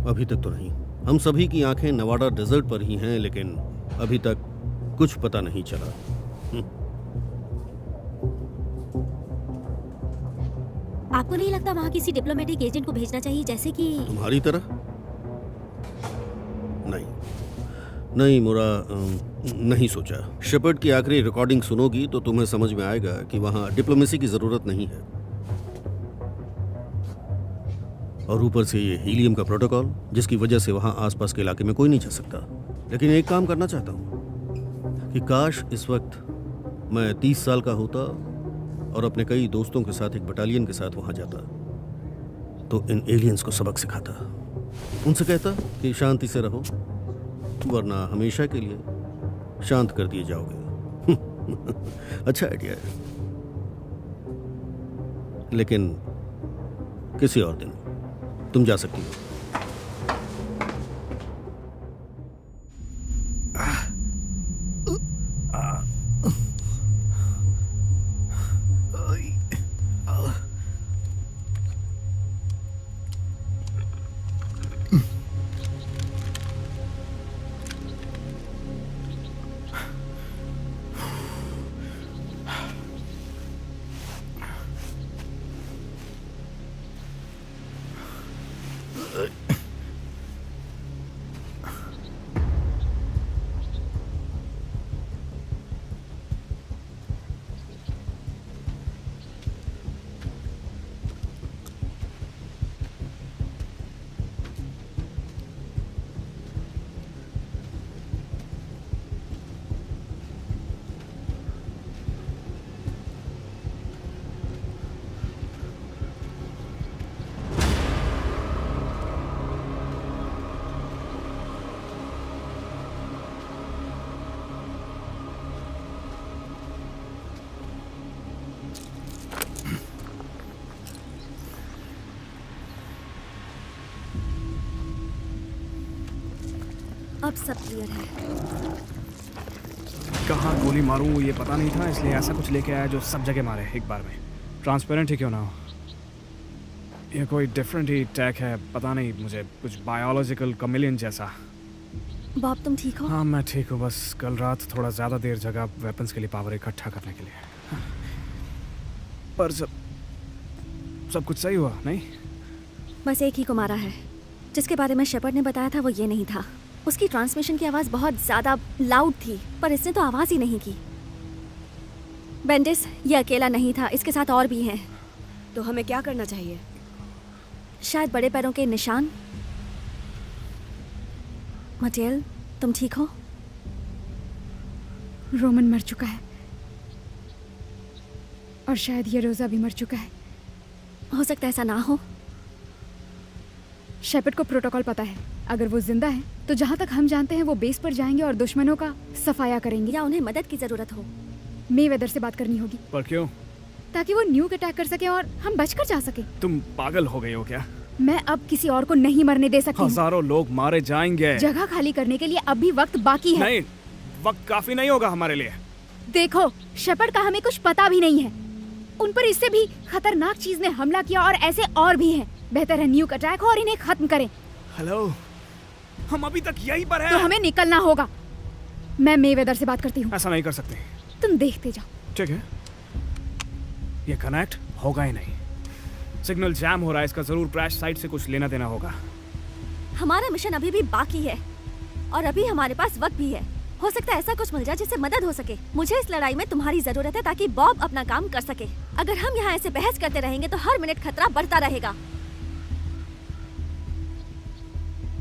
अभी तक तो नहीं। हम सभी की आंखें नवाडा डेजर्ट पर ही हैं, लेकिन अभी तक कुछ पता नहीं चला। आपको नहीं लगता वहाँ किसी डिप्लोमेटिक एजेंट को भेजना चाहिए, जैसे कि तुम्हारी तरह? नहीं नहीं मुरा, नहीं सोचा। शेपर्ड की आखिरी रिकॉर्डिंग सुनोगी तो तुम्हें समझ में आएगा कि वहां डिप्लोमेसी की जरूरत नहीं है। और ऊपर से ये हीलियम का प्रोटोकॉल, जिसकी वजह से वहां आसपास के इलाके में कोई नहीं जा सकता। लेकिन एक काम करना चाहता हूं कि काश इस वक्त मैं 30 साल का होता और अपने कई दोस्तों के साथ एक बटालियन के साथ वहां जाता, तो इन एलियंस को सबक सिखाता। उनसे कहता कि शांति से रहो, वरना हमेशा के लिए शांत कर दिए जाओगे। अच्छा आइडिया है, लेकिन किसी और दिन तुम जा सकती हो। अब सब क्लियर है। कहाँ गोली मारूं ये पता नहीं था, इसलिए ऐसा कुछ लेके आया जो सब जगह मारे एक बार में। ट्रांसपेरेंट ही क्यों ना हो। ये कोई डिफरेंट ही टैग है, पता नहीं, मुझे कुछ बायोलॉजिकल कमिलियन जैसा। बॉब तुम ठीक हो? हाँ मैं ठीक हूँ, बस कल रात थोड़ा ज़्यादा देर जगह वेपन्स के लिए पावर इकट्ठा करने के लिए। पर सब कुछ सही हुआ नहीं? बस एक ही को मारा है। जिसके बारे में शेपर्ड ने बताया था वो ये नहीं था। उसकी ट्रांसमिशन की आवाज़ बहुत ज़्यादा लाउड थी, पर इसने तो आवाज़ ही नहीं की। बेंडिस ये अकेला नहीं था, इसके साथ और भी हैं। तो हमें क्या करना चाहिए? शायद बड़े पैरों के निशान। मटेल तुम ठीक हो? रोमन मर चुका है और शायद ये रोजा भी मर चुका है। हो सकता है ऐसा ना हो। शेपर्ड को प्रोटोकॉल पता है। अगर वो जिंदा है तो जहाँ तक हम जानते हैं वो बेस पर जाएंगे और दुश्मनों का सफाया करेंगे। या उन्हें मदद की जरूरत हो। मेवेदर से बात करनी होगी। पर क्यों? ताकि वो न्यूक अटैक कर सके और हम बचकर जा सके। तुम पागल हो गई हो क्या? मैं अब किसी और को नहीं मरने दे सकती। हजारों लोग मारे जाएंगे। जगह खाली करने के लिए अब भी वक्त बाकी है। नहीं, वक्त काफी नहीं होगा हमारे लिए। देखो शेपर्ड का हमें कुछ पता भी नहीं है। उन पर इससे भी खतरनाक चीज ने हमला किया और ऐसे और भी हैं। बेहतर है न्यूक अटैक हो और इन्हें खत्म करें। हेलो, हम अभी तक यहीं पर हैं। तो हमें निकलना होगा। मैं मेवेदर से बात करती हूँ। ऐसा नहीं कर सकते। तुम देखते जाओ। ठीक है, ये कनेक्ट होगा ही नहीं। सिग्नल जैम हो रहा है, इसका जरूर क्रैश साइट से कुछ लेना देना होगा। हमारा मिशन अभी भी बाकी है और अभी हमारे पास वक्त भी है। हो सकता है ऐसा कुछ मिल जाए जिससे मदद हो सके। मुझे इस लड़ाई में तुम्हारी जरूरत है ताकि बॉब अपना काम कर सके। अगर हम यहाँ ऐसे बहस करते रहेंगे तो हर मिनट खतरा बढ़ता रहेगा।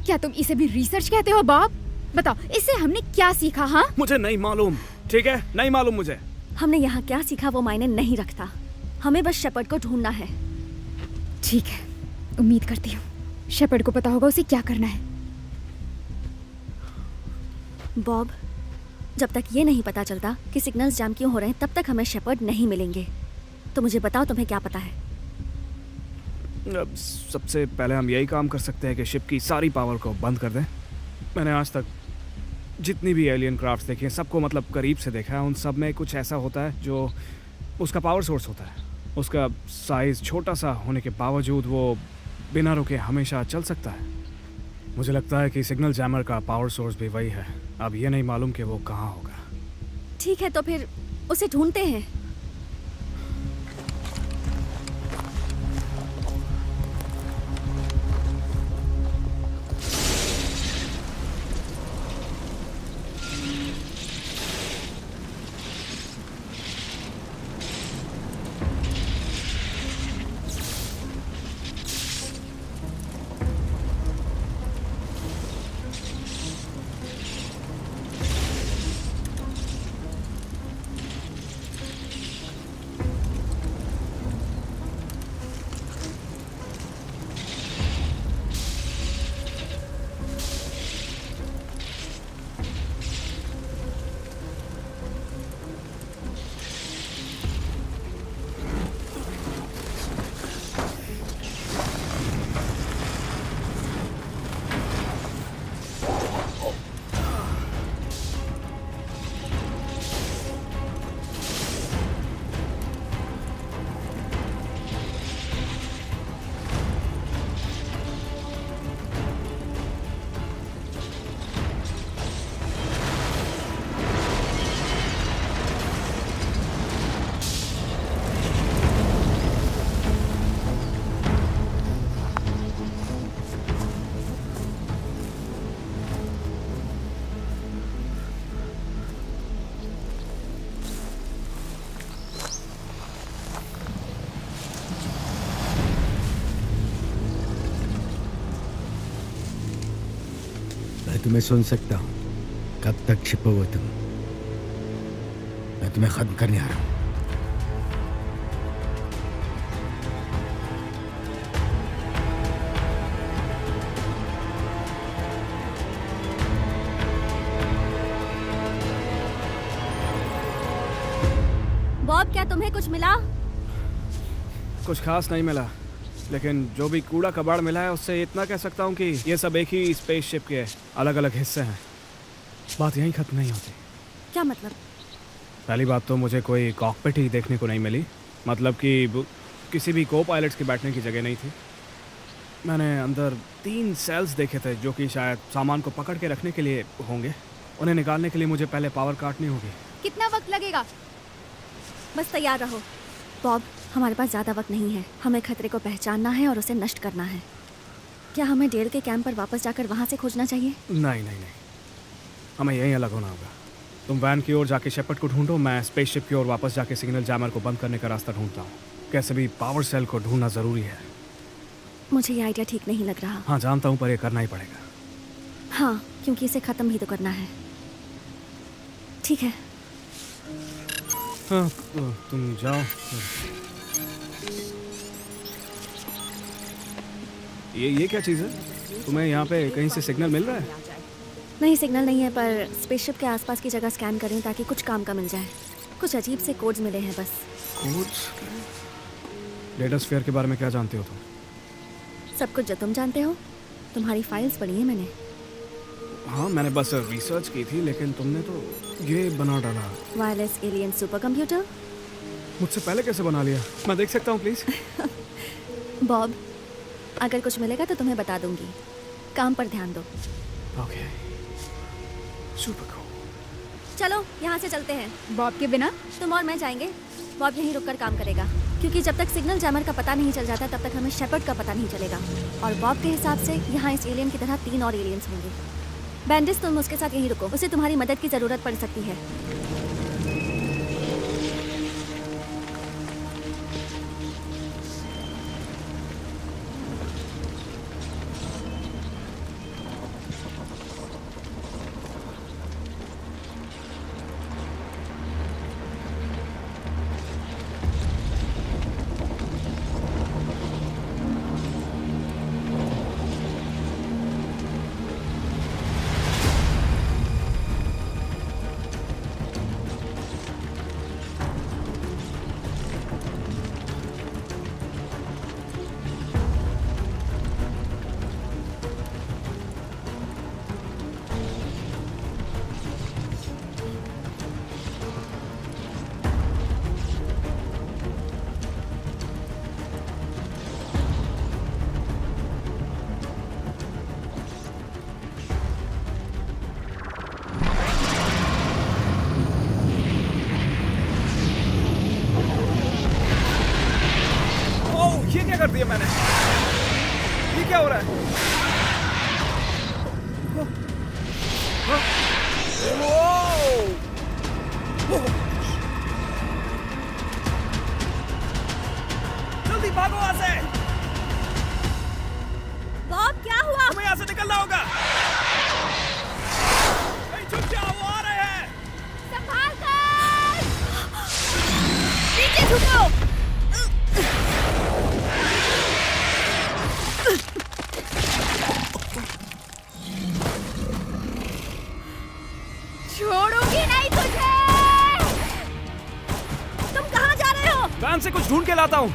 क्या तुम इसे भी रिसर्च कहते हो बॉब? बताओ, इससे हमने क्या सीखा? हाँ, मुझे नहीं मालूम, ठीक है, नहीं मालूम मुझे। हमने यहाँ क्या सीखा वो मायने नहीं रखता, हमें बस शेपर्ड को ढूंढना है। ठीक है, उम्मीद करती हूँ शेपर्ड को पता होगा उसे क्या करना है। बॉब, जब तक ये नहीं पता चलता कि सिग्नल्स जैम क्यों हो रहे हैं तब तक हमें शेपर्ड नहीं मिलेंगे। तो मुझे बताओ तुम्हें क्या पता है? अब सबसे पहले हम यही काम कर सकते हैं कि शिप की सारी पावर को बंद कर दें। मैंने आज तक जितनी भी एलियन क्राफ्ट देखी हैं सबको मतलब करीब से देखा है। उन सब में कुछ ऐसा होता है जो उसका पावर सोर्स होता है। उसका साइज़ छोटा सा होने के बावजूद वो बिना रुके हमेशा चल सकता है। मुझे लगता है कि सिग्नल जैमर का पावर सोर्स भी वही है। अब ये नहीं मालूम कि वो कहाँ होगा। ठीक है, तो फिर उसे ढूंढते हैं। मैं तुम्हें सुन सकता हूँ। कब तक छिपो हो तुम? मैं तुम्हें खत्म करने आ रहा हूँ। बॉब, क्या तुम्हें कुछ मिला? कुछ खास नहीं मिला, लेकिन जो भी कूड़ा कबाड़ मिला है उससे इतना कह सकता हूँ कि ये सब एक ही स्पेसशिप के अलग अलग हिस्से हैं। बात यहीं खत्म नहीं होती। क्या मतलब? पहली बात तो मुझे कोई कॉकपिट ही देखने को नहीं मिली, मतलब कि किसी भी को पायलट्स के बैठने की जगह नहीं थी। मैंने अंदर 3 सेल्स देखे थे जो कि शायद सामान को पकड़ के रखने के लिए होंगे। उन्हें निकालने के लिए मुझे पहले पावर काटनी होगी। कितना वक्त लगेगा? बस तैयार रहो बॉब, हमारे पास ज़्यादा वक्त नहीं है। हमें खतरे को पहचानना है और उसे नष्ट करना है। क्या हमें डेल के कैंप पर वापस जाकर वहाँ से खोजना चाहिए? नहीं नहीं नहीं, हमें यहीं अलग होना होगा। तुम वैन की ओर जाके शेपर्ड को ढूंढो, मैं स्पेसशिप की ओर वापस जाके सिग्नल जैमर को बंद करने का रास्ता ढूंढता हूँ। कैसे भी पावर सेल को ढूंढना ज़रूरी है। मुझे ये आइडिया ठीक नहीं लग रहा। हाँ जानता हूँ, पर ये करना ही पड़ेगा। हाँ, क्योंकि इसे ख़त्म भी तो करना है। ठीक है। हाँ, तुम जाओ। ये क्या चीज़ है? तुम्हें यहाँ पे कहीं से सिग्नल मिल रहा है? नहीं, सिग्नल नहीं है, पर स्पेसशिप के आसपास की जगह स्कैन करें ताकि कुछ काम का मिल जाए। कुछ अजीब से कोड्स मिले हैं बस। कोड्स? डेटा स्फीयर के बारे में क्या जानते हो तुम? सब कुछ जो तुम जानते हो। तुम्हारी फाइल्स पढ़ी हैं मैंने। हाँ, मैंने बस रिसर्च की थी, लेकिन तुमने तो ये बना डाला। Wireless alien super computer. मुझसे पहले कैसे बना लिया? मैं देख सकता हूँ प्लीज? बॉब, अगर कुछ मिलेगा तो तुम्हें बता दूंगी। काम पर ध्यान दो। Okay, super cool. चलो यहाँ से चलते हैं। बॉब के बिना तुम और मैं जाएंगे। बॉब यहीं रुककर काम करेगा, क्योंकि जब तक सिग्नल जैमर का पता नहीं चल जाता तब तक हमें शेपर्ड का पता नहीं चलेगा। और बॉब के हिसाब से यहाँ इस एलियन की तरह 3 और एलियंस होंगे। बैंडिस, तुम उसके साथ यहीं रुको, उसे तुम्हारी मदद की जरूरत पड़ सकती है। ये क्या कर दिया मैंने? ये क्या हो रहा है? जल्दी भागो वहां से! बॉब, क्या हुआ? हमें यहाँ से निकलना होगा। छुप जाओ, वो आ रहे हैं। संभाल कर! नीचे झुको! छोड़ूंगी नहीं तुझे! तुम कहाँ जा रहे हो? वैन से कुछ ढूंढ के लाता हूँ।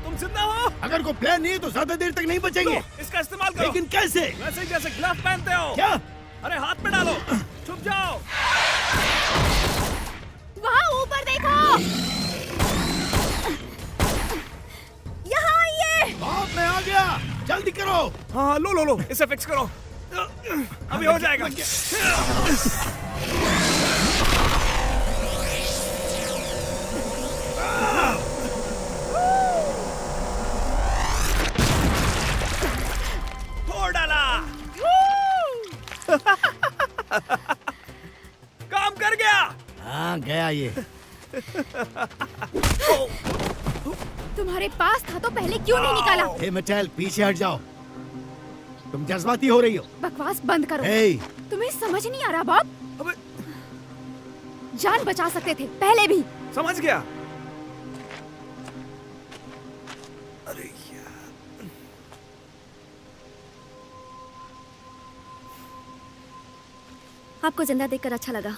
तुम जिंदा हो? अगर कोई प्लान नहीं है तो ज्यादा देर तक नहीं बचेंगे। इसका इस्तेमाल करो। लेकिन कैसे? वैसे ही जैसे ग्लव पहनते हो। क्या? अरे हाथ में डालो, छुप जाओ। वहाँ ऊपर देखो! यहाँ आइए! बाप, मैं आ गया, जल्दी करो। हाँ, लो, इसे फिक्स करो। अभी हो जाएगा। फोड़ डाला। काम कर गया। हाँ, गया ये। तुम्हारे पास था तो पहले क्यों नहीं निकाला? हे मिचेल, पीछे हट जाओ। तुम जज्बाती हो रही हो। बकवास बंद करो। हे! तुम्हें समझ नहीं आ रहा बॉब? जान बचा सकते थे पहले भी। समझ गया। अरे यार, आपको जिंदा देखकर अच्छा लगा।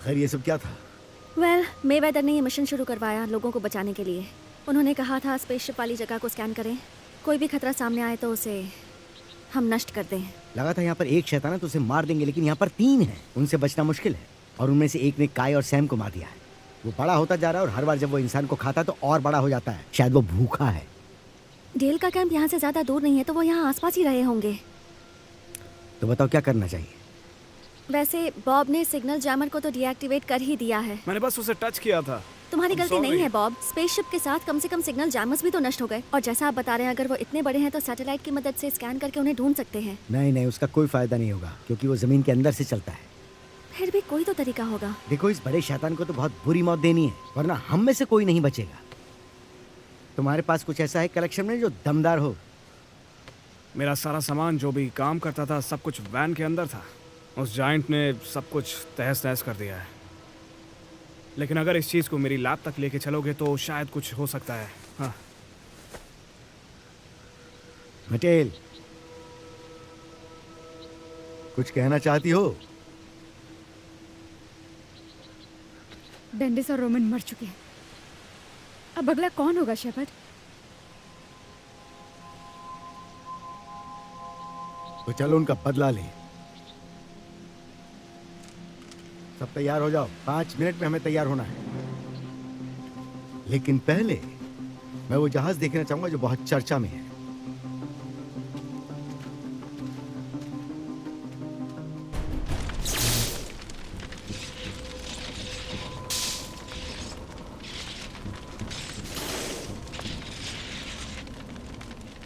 खैर, ये सब क्या था? वेल, मेवेदर ने ये मिशन शुरू करवाया लोगों को बचाने के लिए। उन्होंने कहा था स्पेसशिप वाली जगह को स्कैन करें, कोई भी खतरा सामने आए तो उसे हम नष्ट कर दें। लगा था यहाँ पर एक शैतान है तो उसे मार देंगे, लेकिन यहाँ पर 3 हैं। उनसे बचना मुश्किल है, और उनमें से एक ने काई और सैम को मार दिया है। वो बड़ा होता जा रहा है और हर बार जब वो इंसान को खाता है तो और बड़ा हो जाता है। शायद वो भूखा है। डेल का कैंप यहाँ से ज्यादा दूर नहीं है, तो वो यहाँ आसपास ही रहे होंगे। तो बताओ क्या करना चाहिए? वैसे बॉब ने सिग्नल जैमर को तो डीएक्टिवेट कर ही दिया है। मैंने बस उसे टच किया था। तुम्हारी I'm गलती sorry. नहीं है बॉब। स्पेसशिप के साथ कम से कम सिग्नल जैमर्स भी तो नष्ट हो गए, और जैसा आप बता रहे हैं अगर वो इतने बड़े हैं तो सैटेलाइट की मदद से स्कैन करके उन्हें ढूंढ सकते हैं। नहीं, उसका कोई फायदा नहीं होगा, क्योंकि वो जमीन के अंदर से चलता है। फिर भी कोई तो तरीका होगा। देखो, इस बड़े शैतान को तो बहुत बुरी मौत देनी है, वरना हम में से कोई नहीं बचेगा। तुम्हारे पास कुछ ऐसा है कलेक्शन में जो दमदार हो? मेरा सारा सामान जो भी काम करता था सब कुछ वैन के अंदर था। उस जायंट ने सब कुछ तहस नहस कर दिया है। लेकिन अगर इस चीज को मेरी लैब तक लेके चलोगे तो शायद कुछ हो सकता है। हाँ। मटेल, कुछ कहना चाहती हो? बेंडिस और रोमन मर चुके हैं। अब अगला कौन होगा शेफर्ड? तो चलो उनका बदला ले। सब तैयार हो जाओ, 5 मिनट में हमें तैयार होना है। लेकिन पहले मैं वो जहाज देखना चाहूंगा जो बहुत चर्चा में है।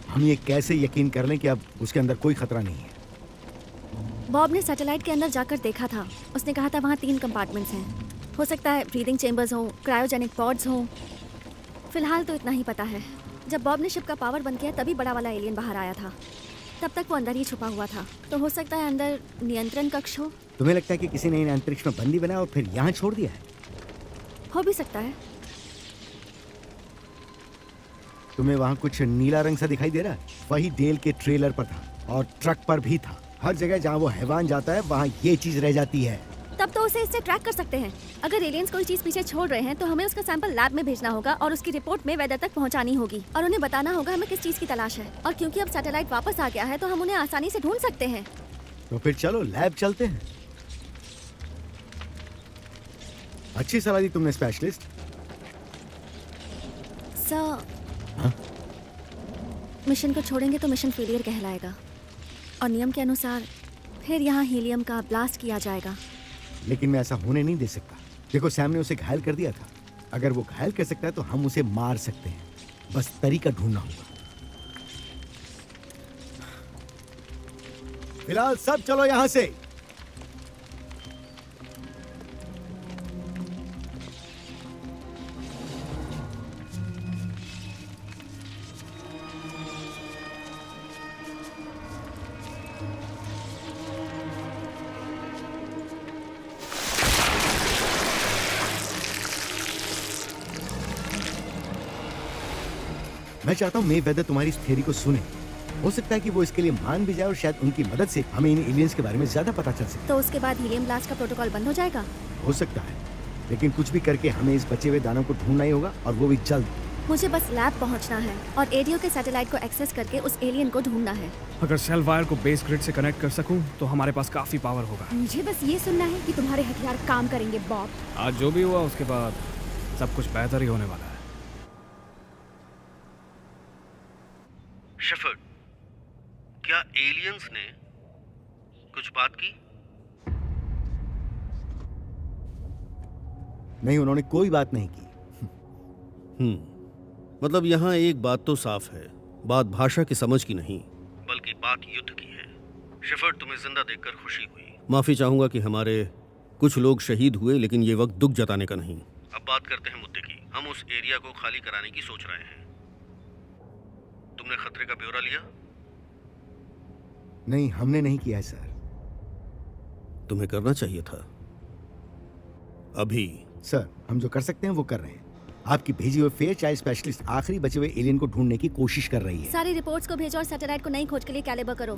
हम ये कैसे यकीन कर लें कि अब उसके अंदर कोई खतरा नहीं है? बॉब ने सैटेलाइट के अंदर जाकर देखा था। उसने कहा था वहाँ 3 कंपार्टमेंट्स हैं। हो सकता है ब्रीदिंग चेंबर्स हों, क्रायोजेनिक पॉड्स हों। फिलहाल तो इतना ही पता है। जब बॉब ने शिप का पावर बंद किया तभी बड़ा वाला एलियन बाहर आया था। तब तक वो अंदर ही छुपा हुआ था। तो हो सकता है अंदर नियंत्रण कक्ष हो। तुम्हें लगता है कि किसी ने इन्हें अंतरिक्ष में बंदी बनाया और फिर यहाँ छोड़ दिया है? हो भी सकता है। तुम्हें वहां कुछ नीला रंग सा दिखाई दे रहा है? वही डेल के ट्रेलर पर था और ट्रक पर भी था। हर जगह जहां वो हैवान जाता है वहां ये चीज रह जाती है। तब तो उसे इससे ट्रैक कर सकते हैं। अगर एलियंस कोई चीज पीछे छोड़ रहे हैं तो हमें उसका सैंपल लैब में भेजना होगा और उसकी रिपोर्ट में वेदर तक पहुंचानी होगी और उन्हें बताना होगा हमें किस चीज की तलाश है। और क्योंकि अब सैटेलाइट वापस आ गया है तो हम उन्हें आसानी से ढूंढ सकते हैं। तो फिर चलो लैब चलते हैं। अच्छी सलाह दी तुमने स्पेशलिस्ट। सर, मिशन को छोड़ेंगे तो मिशन फेलियर कहलाएगा और नियम के अनुसार फिर यहाँ हीलियम का ब्लास्ट किया जाएगा। लेकिन मैं ऐसा होने नहीं दे सकता। देखो सैम ने उसे घायल कर दिया था। अगर वो घायल कर सकता है तो हम उसे मार सकते हैं। बस तरीका ढूंढना होगा। फिलहाल सब चलो यहां से। मैं चाहता हूँ मे वेदर तुम्हारी इस थ्योरी को सुने। हो सकता है कि वो इसके लिए मान भी जाए और शायद उनकी मदद से हमें इन एलियंस के बारे में ज्यादा पता चल सके। तो उसके बाद हीलियम ब्लास्ट का प्रोटोकॉल बंद हो जाएगा? हो सकता है, लेकिन कुछ भी करके हमें इस बचे हुए दानव को ढूंढना ही होगा और वो भी जल्द। मुझे बस लैब पहुंचना है और एडियो के सैटेलाइट को एक्सेस करके उस एलियन को ढूंढना है। अगर सेल वायर को बेस ग्रिड से कनेक्ट कर सकूं तो हमारे पास काफी पावर होगा। मुझे बस ये सुनना है कि तुम्हारे हथियार काम करेंगे बॉब। आज जो भी हुआ उसके बाद सब कुछ बेहतर ही होने वाला है। शेफर्ड, क्या एलियंस ने कुछ बात की? नहीं, उन्होंने कोई बात नहीं की। मतलब यहाँ एक बात तो साफ है, बात भाषा की समझ की नहीं बल्कि बात युद्ध की है। शेफर्ड, तुम्हें जिंदा देखकर खुशी हुई। माफी चाहूंगा कि हमारे कुछ लोग शहीद हुए, लेकिन ये वक्त दुख जताने का नहीं। अब बात करते हैं मुद्दे की। हम उस एरिया को खाली कराने की सोच रहे हैं। तुमने खतरे का ब्यौरा लिया? नहीं, हमने नहीं किया है सर। तुम्हें करना चाहिए था अभी। सर, हम जो कर सकते हैं वो कर रहे हैं। आपकी भेजी हुई फेयर चाइल्ड स्पेशलिस्ट आखिरी बचे हुए एलियन को ढूंढने की कोशिश कर रही है। सारी रिपोर्ट्स को भेजो और सैटेलाइट को नई खोज के लिए कैलिबर करो।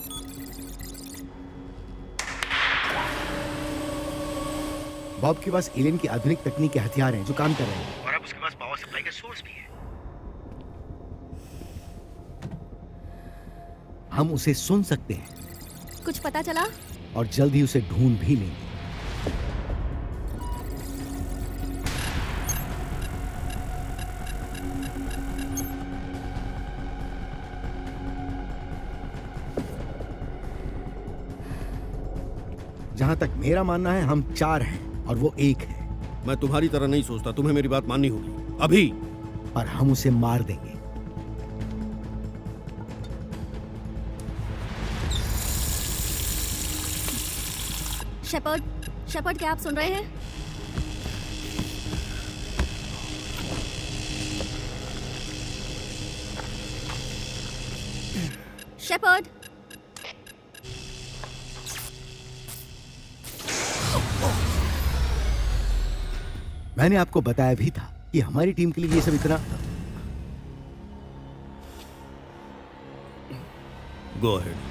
बॉब के पास एलियन की आधुनिक तकनीक के हथियार हैं जो काम कर रहे हैं और अब उसके पास पावर सप्लाई का सोर्स भी है। हम उसे सुन सकते हैं कुछ पता चला? और जल्द ही उसे ढूंढ भी लेंगे। जहां तक मेरा मानना है हम 4 हैं और वो 1 है। मैं तुम्हारी तरह नहीं सोचता, तुम्हें मेरी बात माननी होगी अभी। पर हम उसे मार देंगे। शेपर्ड, शेपर्ड, क्या आप सुन रहे हैं? शेपर्ड, मैंने आपको बताया भी था कि हमारी टीम के लिए ये सब इतना। Go ahead.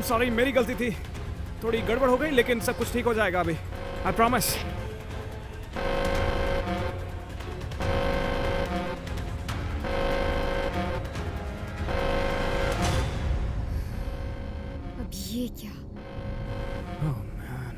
सॉरी, मेरी गलती थी। थोड़ी गड़बड़ हो गई, लेकिन सब कुछ ठीक हो जाएगा अभी, आई प्रॉमिस। अब ये क्या? Oh man.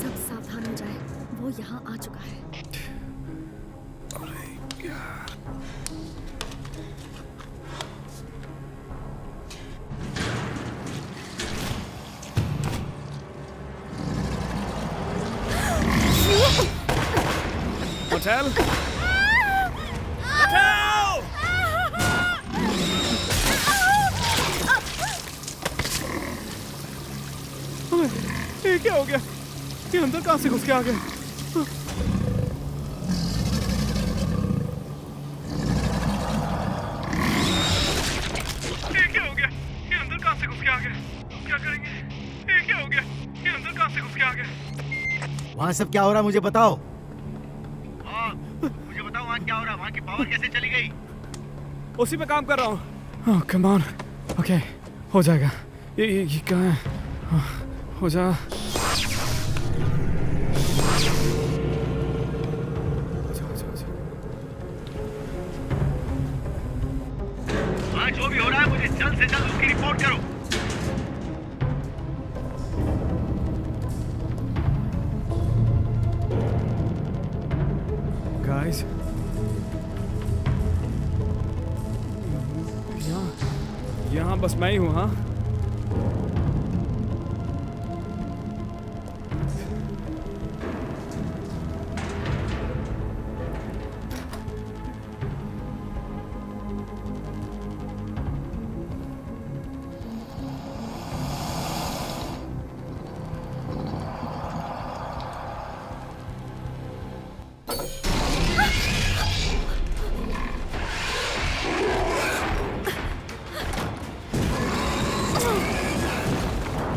सब सावधान हो जाए, वो यहाँ आ चुका है। होटल, ये क्या हो गया? ये अंदर कहाँ से घुस के आ गया? ये क्या हो गया? ये अंदर कहाँ से घुस के आ गया? क्या करेंगे? ये क्या हो गया? ये अंदर कहाँ से घुस के आ गया? वहाँ सब क्या हो रहा है मुझे बताओ। मुझे बताओ वहाँ क्या हो रहा है, वहाँ की पावर कैसे चली गई? उसी पे काम कर रहा हूँ। ओह कम ऑन, ओके हो जाएगा। ये कहाँ है? हो जा। वहाँ जो भी हो रहा है मुझे जल्द से जल्द उसकी रिपोर्ट करो। गाइस, यहाँ बस मैं ही हूँ। हाँ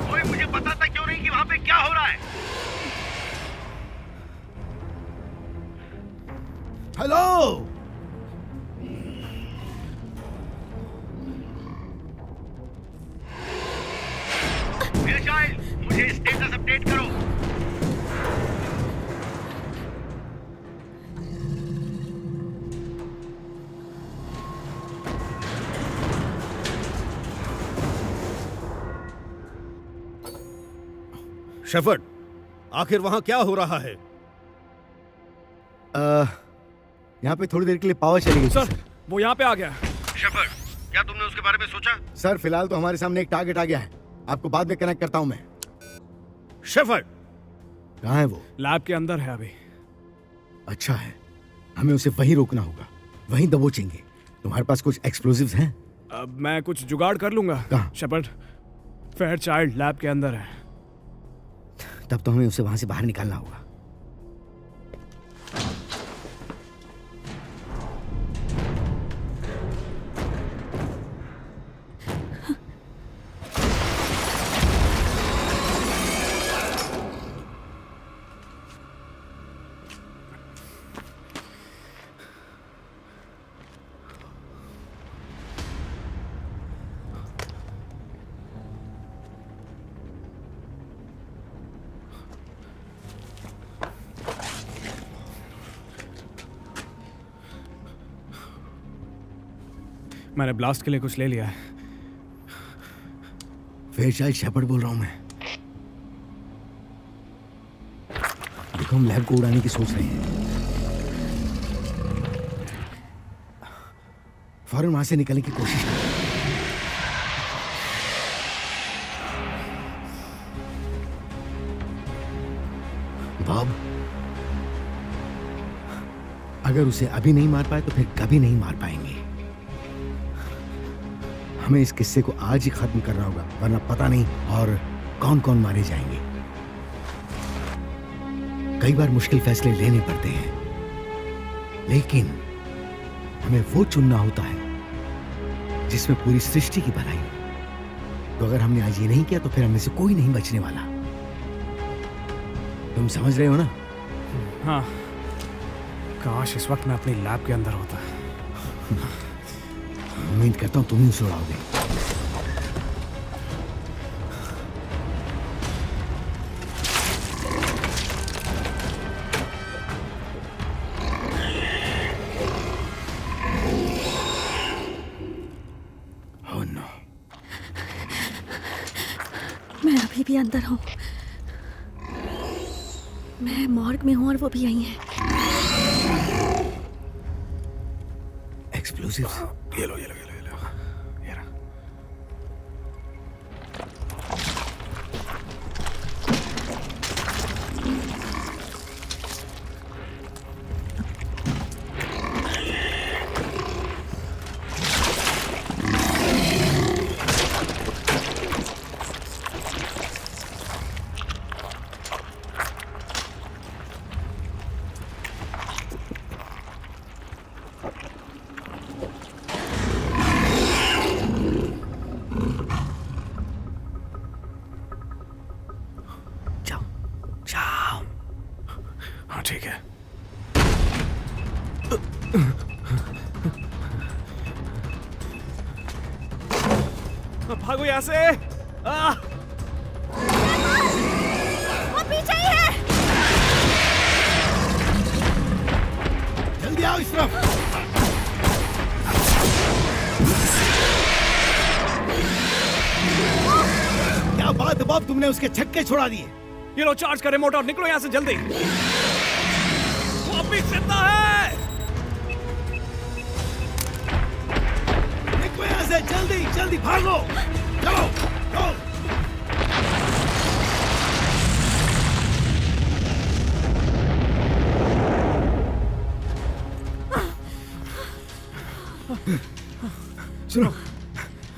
कोई मुझे बताता क्यों नहीं कि वहाँ पे क्या हो रहा है? हेलो, मेरे चाइल्ड, मुझे स्टेटस अपडेट करो। शेफर्ड, आखिर वहां क्या हो रहा है? यहाँ पे थोड़ी देर के लिए पावर चली गई। सर, वो यहाँ पे आ गया। शेफर्ड, क्या तुमने उसके बारे में सोचा? सर फिलहाल तो हमारे सामने एक टारगेट आ गया है, आपको बाद में कनेक्ट करता हूँ मैं। शेफर्ड, कहाँ है वो? लैब के अंदर है अभी। अच्छा है, हमें उसे वहीं रोकना होगा, वहीं दबोचेंगे। तुम्हारे पास कुछ एक्सप्लोजिव्स हैं? अब मैं कुछ जुगाड़ कर लूंगा। कहाँ? शेफर्ड, फेयर चाइल्ड लैब के अंदर है। तब तो हमें उसे वहां से बाहर निकालना होगा। मैंने ब्लास्ट के लिए कुछ ले लिया है। फेयरचाइल्ड शेपर्ड बोल रहा हूं मैं। देखो, हम लैब को उड़ाने की सोच रहे हैं। फौरन वहां से निकलने की कोशिश करें। बॉब, अगर उसे अभी नहीं मार पाए तो फिर कभी नहीं मार पाएंगे। हमें इस किस्से को आज ही खत्म करना होगा, वरना पता नहीं और कौन कौन मारे जाएंगे। कई बार मुश्किल फैसले लेने पड़ते हैं, लेकिन हमें वो चुनना होता है जिसमें पूरी सृष्टि की भलाई हो। तो अगर हमने आज ये नहीं किया तो फिर हमें से कोई नहीं बचने वाला। तुम समझ रहे हो ना? हाँ, काश इस वक्त मैं अपनी लैब के अंदर होता। उम्मीद करता हूं तुम ही उसे उड़ाओगे। Oh no. मैं अभी भी अंदर हूँ। मैं मॉर्ग में हूँ और वो भी यहीं है। एक्सप्लोसिव्स। ये लो, ये लो, ये लो, ये लो। ये रहा। हाँ ठीक है। भागो यहाँ से। वो पीछे ही है। जल्दी आओ इस तरफ। क्या बात है बॉब, तुमने उसके छक्के छोड़ा दिए। ये लो, चार्ज करे मोटर, निकलो यहाँ से जल्दी। वो अभी जिंदा है। निकलो यहाँ से, जल्दी जल्दी भागो। चलो चलो। सुनो,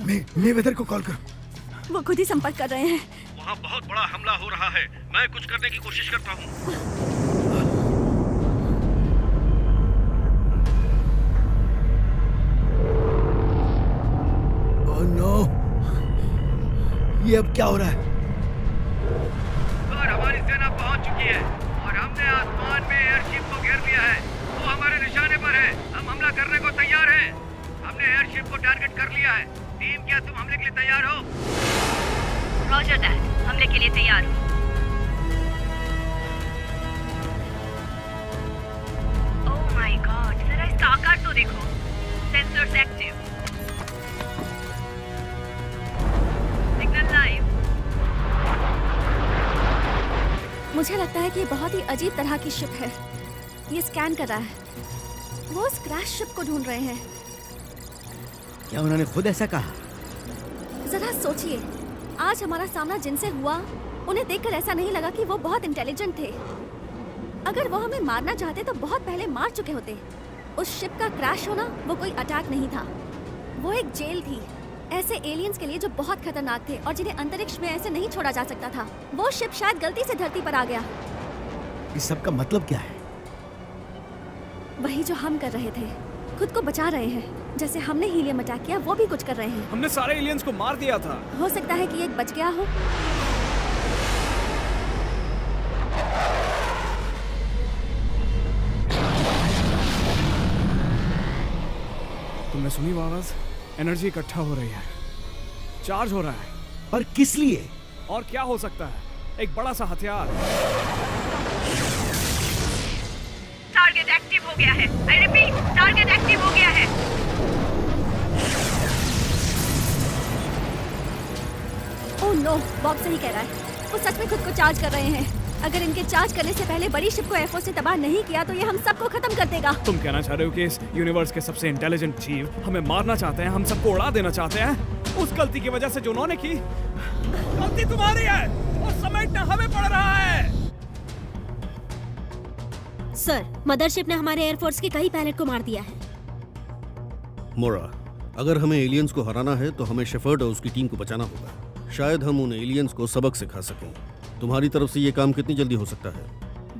मैं वेदर को कॉल करो। वो खुद ही संपर्क कर रहे हैं। वहाँ बहुत बड़ा हमला हो रहा है, मैं कुछ करने की कोशिश करता हूँ। ओह नो, ये अब क्या हो रहा है? सर, हमारी सेना पहुंच चुकी है और हमने आसमान में एयरशिप को घेर लिया है। वो हमारे निशाने पर है, हम हमला करने को तैयार हैं। हमने एयरशिप को टारगेट कर लिया है। टीम, क्या तुम हमले के लिए तैयार हो? रॉजर दैट, हमले के लिए तैयार हूँ। ओह माय गॉड, जरा इसका आकार तो देखो। Sensors active, signal live. मुझे लगता है कि ये बहुत ही अजीब तरह की शिप है। ये स्कैन कर रहा है। वो उस क्रैश शिप को ढूंढ रहे हैं। क्या उन्होंने खुद ऐसा कहा? जरा सोचिए, आज हमारा सामना जिनसे हुआ, उन्हें देखकर ऐसा नहीं लगा कि वो बहुत इंटेलिजेंट थे। अगर वो हमें मारना चाहते तो बहुत पहले मार चुके होते। उस शिप का क्रैश होना वो कोई अटैक नहीं था, वो एक जेल थी ऐसे एलियंस के लिए जो बहुत खतरनाक थे और जिन्हें अंतरिक्ष में ऐसे नहीं छोड़ा जा सकता था। वो शिप शायद गलती से धरती पर आ गया। इस सब का मतलब क्या है? वही जो हम कर रहे थे, खुद को बचा रहे हैं। जैसे हमने हीलियम अटैक किया, वो भी कुछ कर रहे हैं। हमने सारे एलियंस को मार दिया था। हो सकता है कि एक बच गया हो। तुमने सुनी वो आवाज? एनर्जी इकट्ठा हो रही है, चार्ज हो रहा है। पर किस लिए? और क्या हो सकता है? एक बड़ा सा हथियार। टारगेट एक्टिव हो गया है। आई रिपीट, टारगेट एक्टिव हो गया है। ओह नो, बॉब सही कह रहा है। वो सच में खुद को चार्ज कर रहे हैं। अगर इनके चार्ज करने से पहले बड़ी शिप को एयरफोर्स ने तबाह नहीं किया तो ये हम सबको खत्म कर देगा। तुम कहना चाह रहे हो कि इस यूनिवर्स के सबसे इंटेलिजेंट जीव हमें मारना चाहते हैं, हम सबको उड़ा देना चाहते हैं? उस गलती की वजह से जो उन्होंने की, गलती तुम्हारी है और समेटना हमें पड़ रहा है। सर, मदरशिप ने हमारे एयरफोर्स के कई पायलट को मार दिया है। मोरा, अगर हमें एलियंस को हराना है तो हमें शेफर्ड और उसकी टीम को बचाना होगा। शायद हम उन एलियंस को सबक सिखा सकें। तुम्हारी तरफ से ये काम कितनी जल्दी हो सकता है?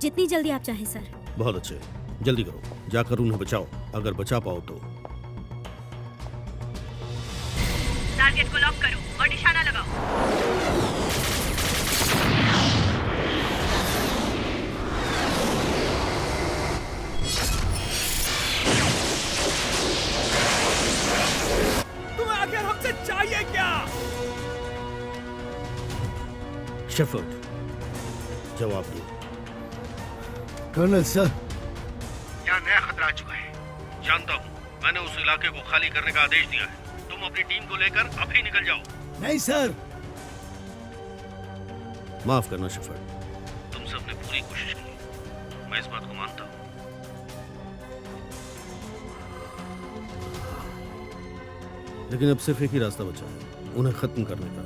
जितनी जल्दी आप चाहें सर। बहुत अच्छे, जल्दी करो, जाकर उन्हें बचाओ, अगर बचा पाओ तो। टारगेट को लॉक करो और निशाना लगाओ। तुम्हें आखिर हमसे चाहिए क्या? शेफर्ड, जवाब दो। कर्नल सर, यहाँ नया खतरा आ चुका है। जानता हूँ, मैंने उस इलाके को खाली करने का आदेश दिया है। तुम अपनी टीम को लेकर अभी निकल जाओ। नहीं सर। माफ करना शेफर्ड, तुम सबने पूरी कोशिश की, मैं इस बात को मानता हूँ। लेकिन अब सिर्फ एक ही रास्ता बचा है, उन्हें खत्म करने का।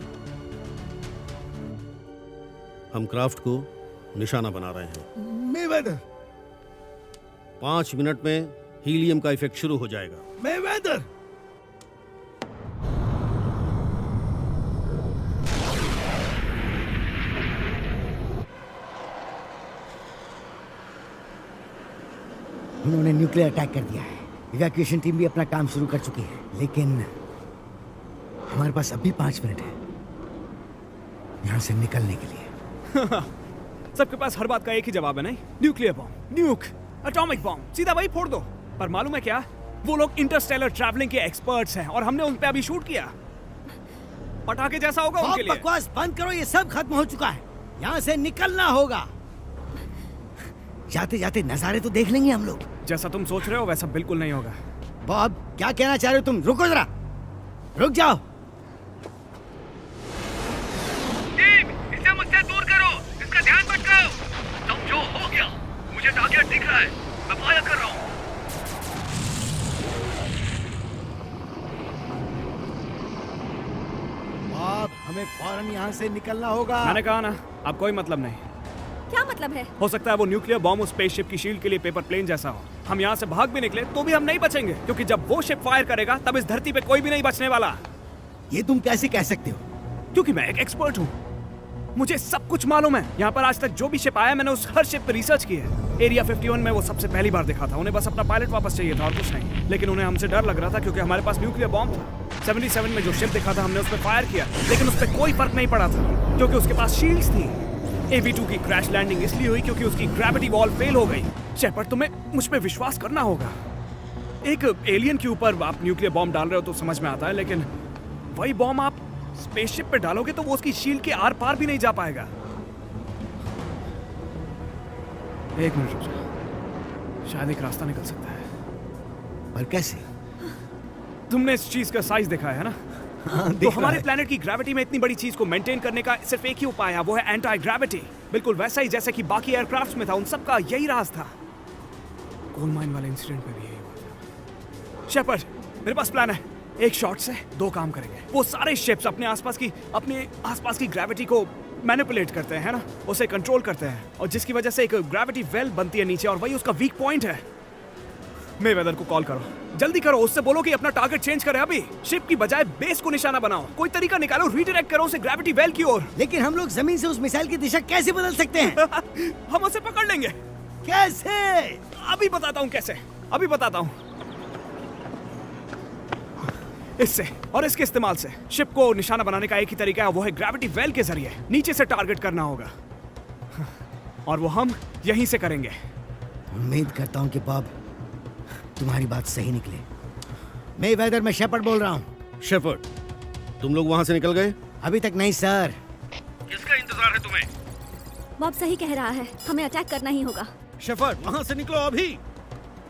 हम क्राफ्ट को निशाना बना रहे हैं। मेवेदर, 5 मिनट में हीलियम का इफेक्ट शुरू हो जाएगा। मेवेदर। उन्होंने न्यूक्लियर अटैक कर दिया है। इवैक्यूएशन टीम भी अपना काम शुरू कर चुकी है, लेकिन हमारे पास अभी 5 मिनट है यहाँ से निकलने के लिए। सबके पास हर बात का एक ही जवाब है, नहीं? न्यूक्लियर बॉम्ब, न्यूक, एटॉमिक बॉम्ब, सीधा वही फोड़ दो। पर मालूम है क्या, वो लोग इंटरस्टेलर ट्रैवलिंग के एक्सपर्ट्स हैं और हमने उन पे अभी शूट किया। पटाखे जैसा होगा उनके लिए। बकवास बंद करो, ये सब खत्म हो चुका है। यहाँ से निकलना होगा। जाते जाते नजारे तो देख लेंगे हम लोग। जैसा तुम सोच रहे हो वैसा बिल्कुल नहीं होगा। बॉब, क्या कहना चाह रहे हो तुम? रुको जरा, रुक जाओ। टीम, इसे मुझसे दूर करो, इसका ध्यान भटकाओ। समझो, हो गया। मुझे टारगेट दिख रहा है, मैं फायर कर रहा हूँ। बॉब, हमें फौरन यहाँ से निकलना होगा। मैंने कहा ना, अब कोई मतलब नहीं। क्या मतलब है? हो सकता है वो न्यूक्लियर बॉम्ब उस स्पेसशिप की शील्ड के लिए पेपर प्लेन जैसा हो। हम यहाँ से भाग भी निकले तो भी हम नहीं बचेंगे, क्योंकि जब वो शिप फायर करेगा तब इस धरती पे कोई भी नहीं बचने वाला। ये तुम कैसे कह सकते हो? क्योंकि मैं एक एक्सपर्ट हूँ, मुझे सब कुछ मालूम है। यहाँ पर आज तक जो भी शिप आया, मैंने उस हर शिप पे रिसर्च की है। एरिया 51 में वो सबसे पहली बार देखा था। उन्हें बस अपना पायलट वापस चाहिए था और कुछ नहीं। लेकिन उन्हें हमसे डर लग रहा था, क्योंकि हमारे पास न्यूक्लियर बॉम्ब था। 77 में जो शिप देखा था, हमने उस पर फायर किया, लेकिन उस पर कोई फर्क नहीं पड़ा था, क्योंकि उसके पास शील्ड्स थी। AB2 की क्रैश लैंडिंग इसलिए हुई क्योंकि उसकी ग्रेविटी वॉल फेल हो गई। शेपर्ड, तुम्हें मुझ पे विश्वास करना होगा। एक एलियन के ऊपर आप न्यूक्लियर बॉम्ब डाल रहे हो तो समझ में आता है, लेकिन वही बॉम्ब आप स्पेसशिप पे डालोगे तो वो उसकी शील्ड के आर पार भी नहीं जा पाएगा। एक मिनट रुक जा, शायद एक रास्ता निकल सकता है। पर कैसे? तुमने इस चीज का साइज देखा है ना? हाँ, तो हमारे प्लेनेट की ग्रेविटी में इतनी बड़ी चीज को मेंटेन करने का सिर्फ एक ही उपाय है, वो है एंटी ग्रेविटी। बिल्कुल वैसा ही जैसे कि बाकी एयरक्राफ्ट में था, उन सब का यही राज था। कोल माइन वाले इंसिडेंट में भी यही हुआ था। शेपर्ड, मेरे पास प्लान है। एक शॉट से 2 काम करेंगे। वो सारे शिप्स अपने आसपास की ग्रेविटी को मैनिपुलेट करते हैं ना, उसे कंट्रोल करते हैं, और जिसकी वजह से एक ग्रेविटी वेल बनती है नीचे, और वही उसका वीक पॉइंट है। मेवेदर को कॉल करो, जल्दी करो, उससे बोलो कि अपना टारगेट चेंज करे। अभी शिप की बजाय बेस को निशाना बनाओ। कोई तरीका निकालो, रीडायरेक्ट करो उसे ग्रेविटी वेल की ओर। लेकिन हम लोग जमीन से उस मिसाइल की दिशा कैसे बदल सकते हैं? हम उसे पकड़ लेंगे। कैसे? अभी बताता हूँ कैसे, अभी बताता हूँ। इससे और इसके इस्तेमाल से शिप को निशाना बनाने का एक ही तरीका है, वो है ग्रेविटी वेल के जरिए नीचे से टारगेट करना होगा, और वो हम यहीं से करेंगे। उम्मीद करता हूँ कि बॉब तुम्हारी बात सही निकले। मेवेदर, मैं शेपर्ड बोल रहा हूँ। शेफर्ड, तुम लोग वहां से निकल गए? अभी तक नहीं सर। किसका इंतजार है तुम्हें? बॉब सही कह रहा है, हमें अटैक करना ही होगा। शेफर्ड, वहां से निकलो अभी।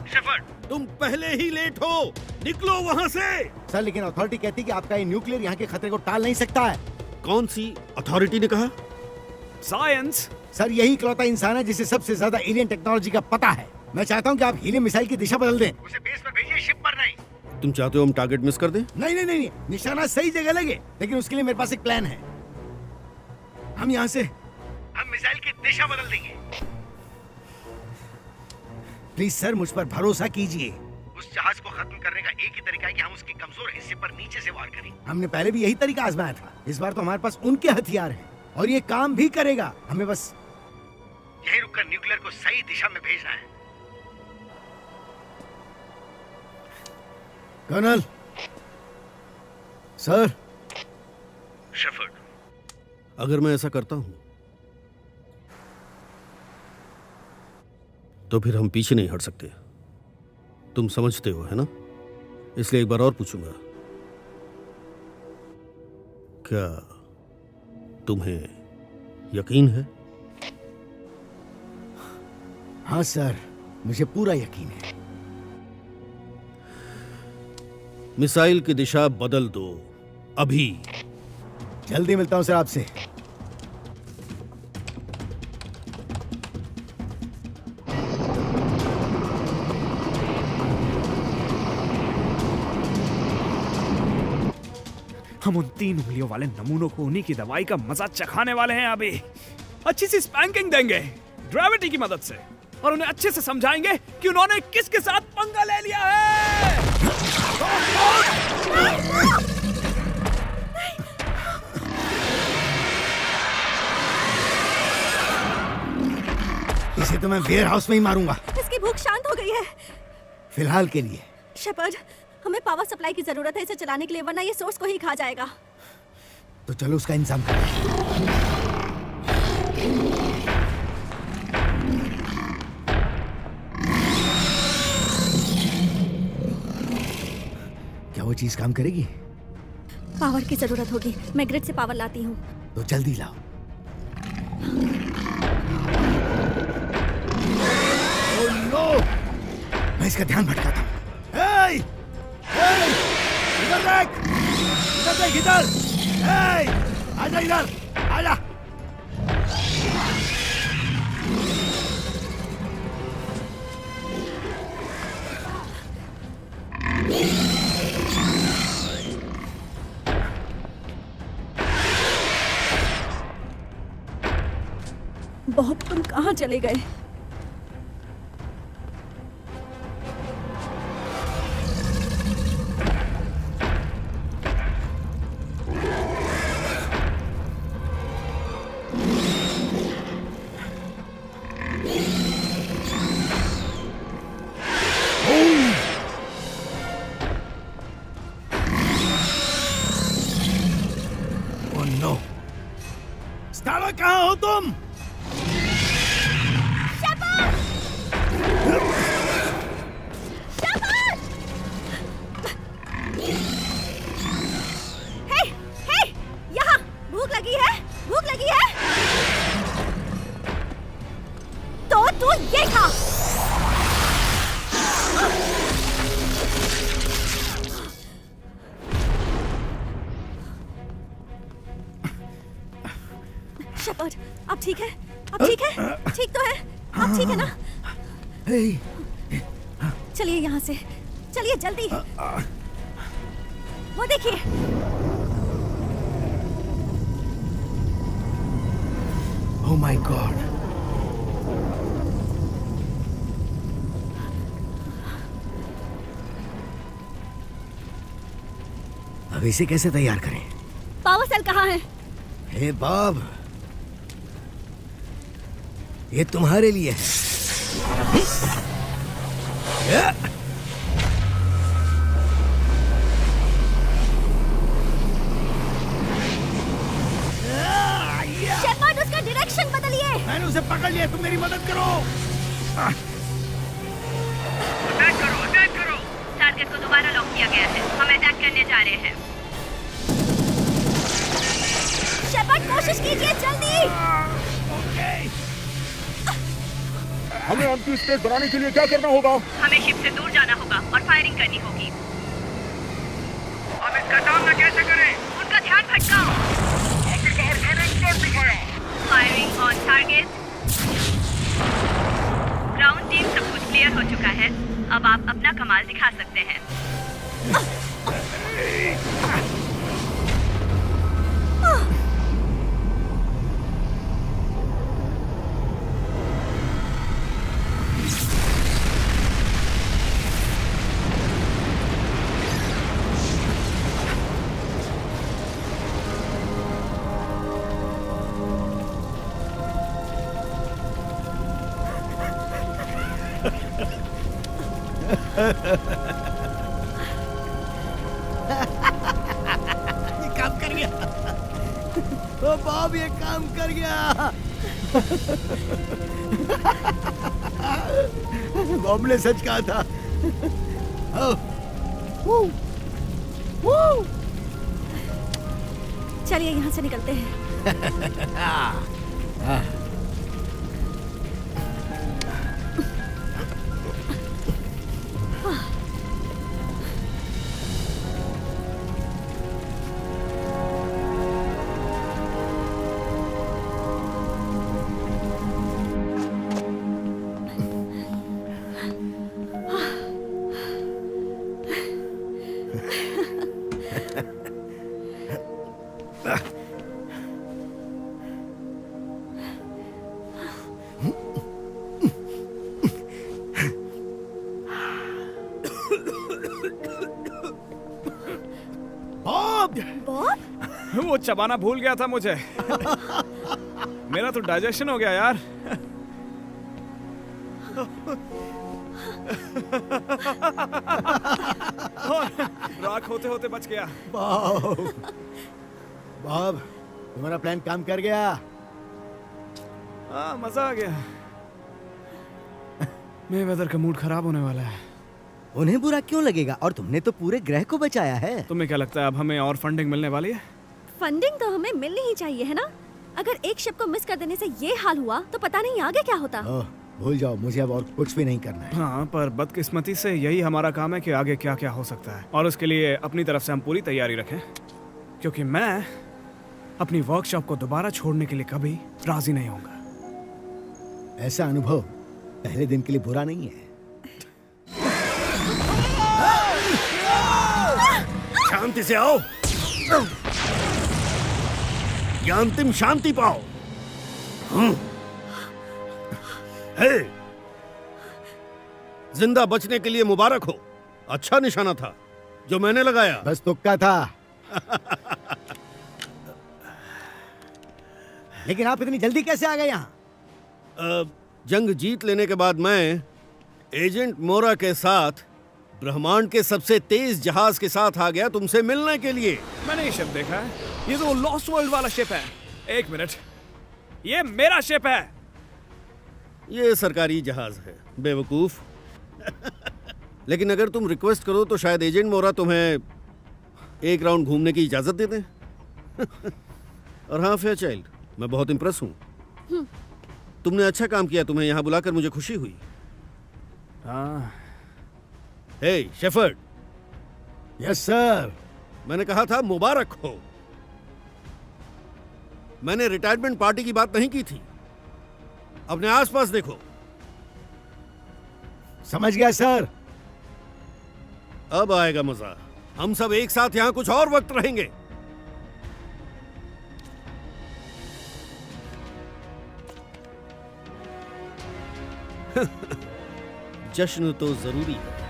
शेफर्ड, तुम पहले ही लेट हो, निकलो वहां से। सर, लेकिन अथॉरिटी कहती है कि आपका ये न्यूक्लियर यहाँ के खतरे को टाल नहीं सकता है। कौन सी अथॉरिटी ने कहा? साइंस। सर, यही इकलौता इंसान है जिसे सबसे ज्यादा एलियन टेक्नोलॉजी का पता है। मैं चाहता हूँ कि आप हीलियम मिसाइल की दिशा बदल दें। उसे बेस पर भेजिए, शिप पर नहीं। तुम चाहते हो हम टारगेट मिस कर दें? नहीं नहीं नहीं, निशाना सही जगह लगे, लेकिन उसके लिए मेरे पास एक प्लान है। हम यहाँ से मिसाइल की दिशा बदल देंगे। प्लीज सर, मुझ पर भरोसा कीजिए। उस जहाज को खत्म करने का एक ही तरीका है कि हम उसके कमजोर हिस्से पर नीचे से वार करें। हमने पहले भी यही तरीका आजमाया था। इस बार तो हमारे पास उनके हथियार हैं और ये काम भी करेगा। हमें बस यहीं रुककर न्यूक्लियर को सही दिशा में भेजना है। Colonel sir. शेफर्ड, अगर मैं ऐसा करता हूं तो फिर हम पीछे नहीं हट सकते। तुम समझते हो, है ना? इसलिए एक बार और पूछूंगा, क्या तुम्हें यकीन है? हाँ सर, मुझे पूरा यकीन है। मिसाइल की दिशा बदल दो अभी। जल्दी मिलता हूं सर आपसे। हम उन 3 उंगलियों वाले नमूनों को उन्हीं की दवाई का मजा चखाने वाले हैं अभी। अच्छी सी स्पैंकिंग देंगे ग्रेविटी की मदद से, और उन्हें अच्छे से समझाएंगे कि उन्होंने किसके साथ पंगा ले लिया है। इसे तो मैं वेयर हाउस में ही मारूंगा। इसकी भूख शांत हो गई है फिलहाल के लिए। शेपर्ड, हमें पावर सप्लाई की जरूरत है इसे चलाने के लिए, वरना ये सोर्स को ही खा जाएगा। तो चलो उसका इंतजाम करें। क्या वो चीज काम करेगी? पावर की जरूरत होगी, मैं ग्रिड से पावर लाती हूँ। तो जल्दी लाओ। Oh no! मैं इसका ध्यान भटकाता हूँ। हे! हे! इधर देख! इधर देख इधर! हे! आजा इधर! आजा! बॉब, तुम कहाँ चले गए? Oh no! स्टारा, कहाँ हो तुम? शेपर्ड, आप ठीक है? आप ठीक है? ठीक तो है? आप ठीक है ना? चलिए यहाँ से, चलिए जल्दी। वो देखिए। Oh my God! अब इसे कैसे तैयार करें? पावर सेल कहाँ है? हे बॉब, ये तुम्हारे लिए है। शेपर्ड, उसका डायरेक्शन बदलिए। मैंने उसे पकड़ लिया, तुम मेरी मदद करो। अटैक करो, अटैक करो। टारगेट को दोबारा लॉक किया गया है, हम अटैक करने जा रहे हैं। शेपर्ड, कोशिश कीजिए, जल्दी। हमें आपकी स्टेट बनाने के लिए क्या करना होगा? हमें शिप से दूर जाना होगा और फायरिंग करनी होगी। हम इसका सामना कैसे करें? उनका ध्यान भटकाओ। Firing on target. Ground team, सब कुछ क्लियर हो चुका है, अब आप अपना कमाल दिखा सकते हैं। ये काम कर गया। ओ बॉब, ये काम कर गया। बॉब ने सच कहा था। चलिए यहाँ से निकलते हैं। वो चबाना भूल गया था मुझे। मेरा तो डाइजेशन हो गया यार। और राख होते होते बच गया। बॉब, बॉब, तुम्हारा प्लान काम कर गया। हाँ, मजा आ गया। मेवेदर का मूड खराब होने वाला है। उन्हें बुरा क्यों लगेगा? और तुमने तो पूरे ग्रह को बचाया है। तुम्हें क्या लगता है अब हमें और फंडिंग मिलने वाली है? फंडिंग तो हमें मिलनी ही चाहिए, है ना? अगर एक शिप को मिस कर देने से ये हाल हुआ तो पता नहीं आगे क्या होता। भूल जाओ, मुझे अब और कुछ भी नहीं करना है। हाँ, पर बदकिस्मती से यही हमारा काम है कि आगे क्या क्या हो सकता है, और उसके लिए अपनी तरफ से हम पूरी तैयारी रखें, क्योंकि मैं अपनी वर्कशॉप को दोबारा छोड़ने के लिए कभी राजी नहीं होऊंगा। ऐसा अनुभव पहले दिन के लिए बुरा नहीं है। शांति से आओ या अंतिम शांति पाओ। हे, जिंदा बचने के लिए मुबारक हो। अच्छा निशाना था जो मैंने लगाया। बस तुक्का था। लेकिन आप इतनी जल्दी कैसे आ गए यहाँ? जंग जीत लेने के बाद मैं एजेंट मोरा के साथ ब्रह्मांड के सबसे तेज जहाज के साथ आ गया तुमसे मिलने के लिए। मैंने ये शिप देखा है, ये तो लॉस्ट वर्ल्ड वाला शिप है। एक मिनट, ये मेरा शिप है। ये सरकारी जहाज है बेवकूफ। लेकिन अगर तुम रिक्वेस्ट करो तो शायद एजेंट मोरा तुम्हें एक राउंड घूमने की इजाजत दे दें। और हाँ फेयरचाइल्ड, मैं बहुत इंप्रेस हूँ। तुमने अच्छा काम किया, तुम्हें यहाँ बुलाकर मुझे खुशी हुई। हाँ। हे शेफर्ड। Yes sir. मैंने कहा था मुबारक हो। मैंने रिटायरमेंट पार्टी की बात नहीं की थी। अपने आसपास देखो। समझ गया सर। अब आएगा मजा। हम सब एक साथ यहां कुछ और वक्त रहेंगे। जश्न तो जरूरी है।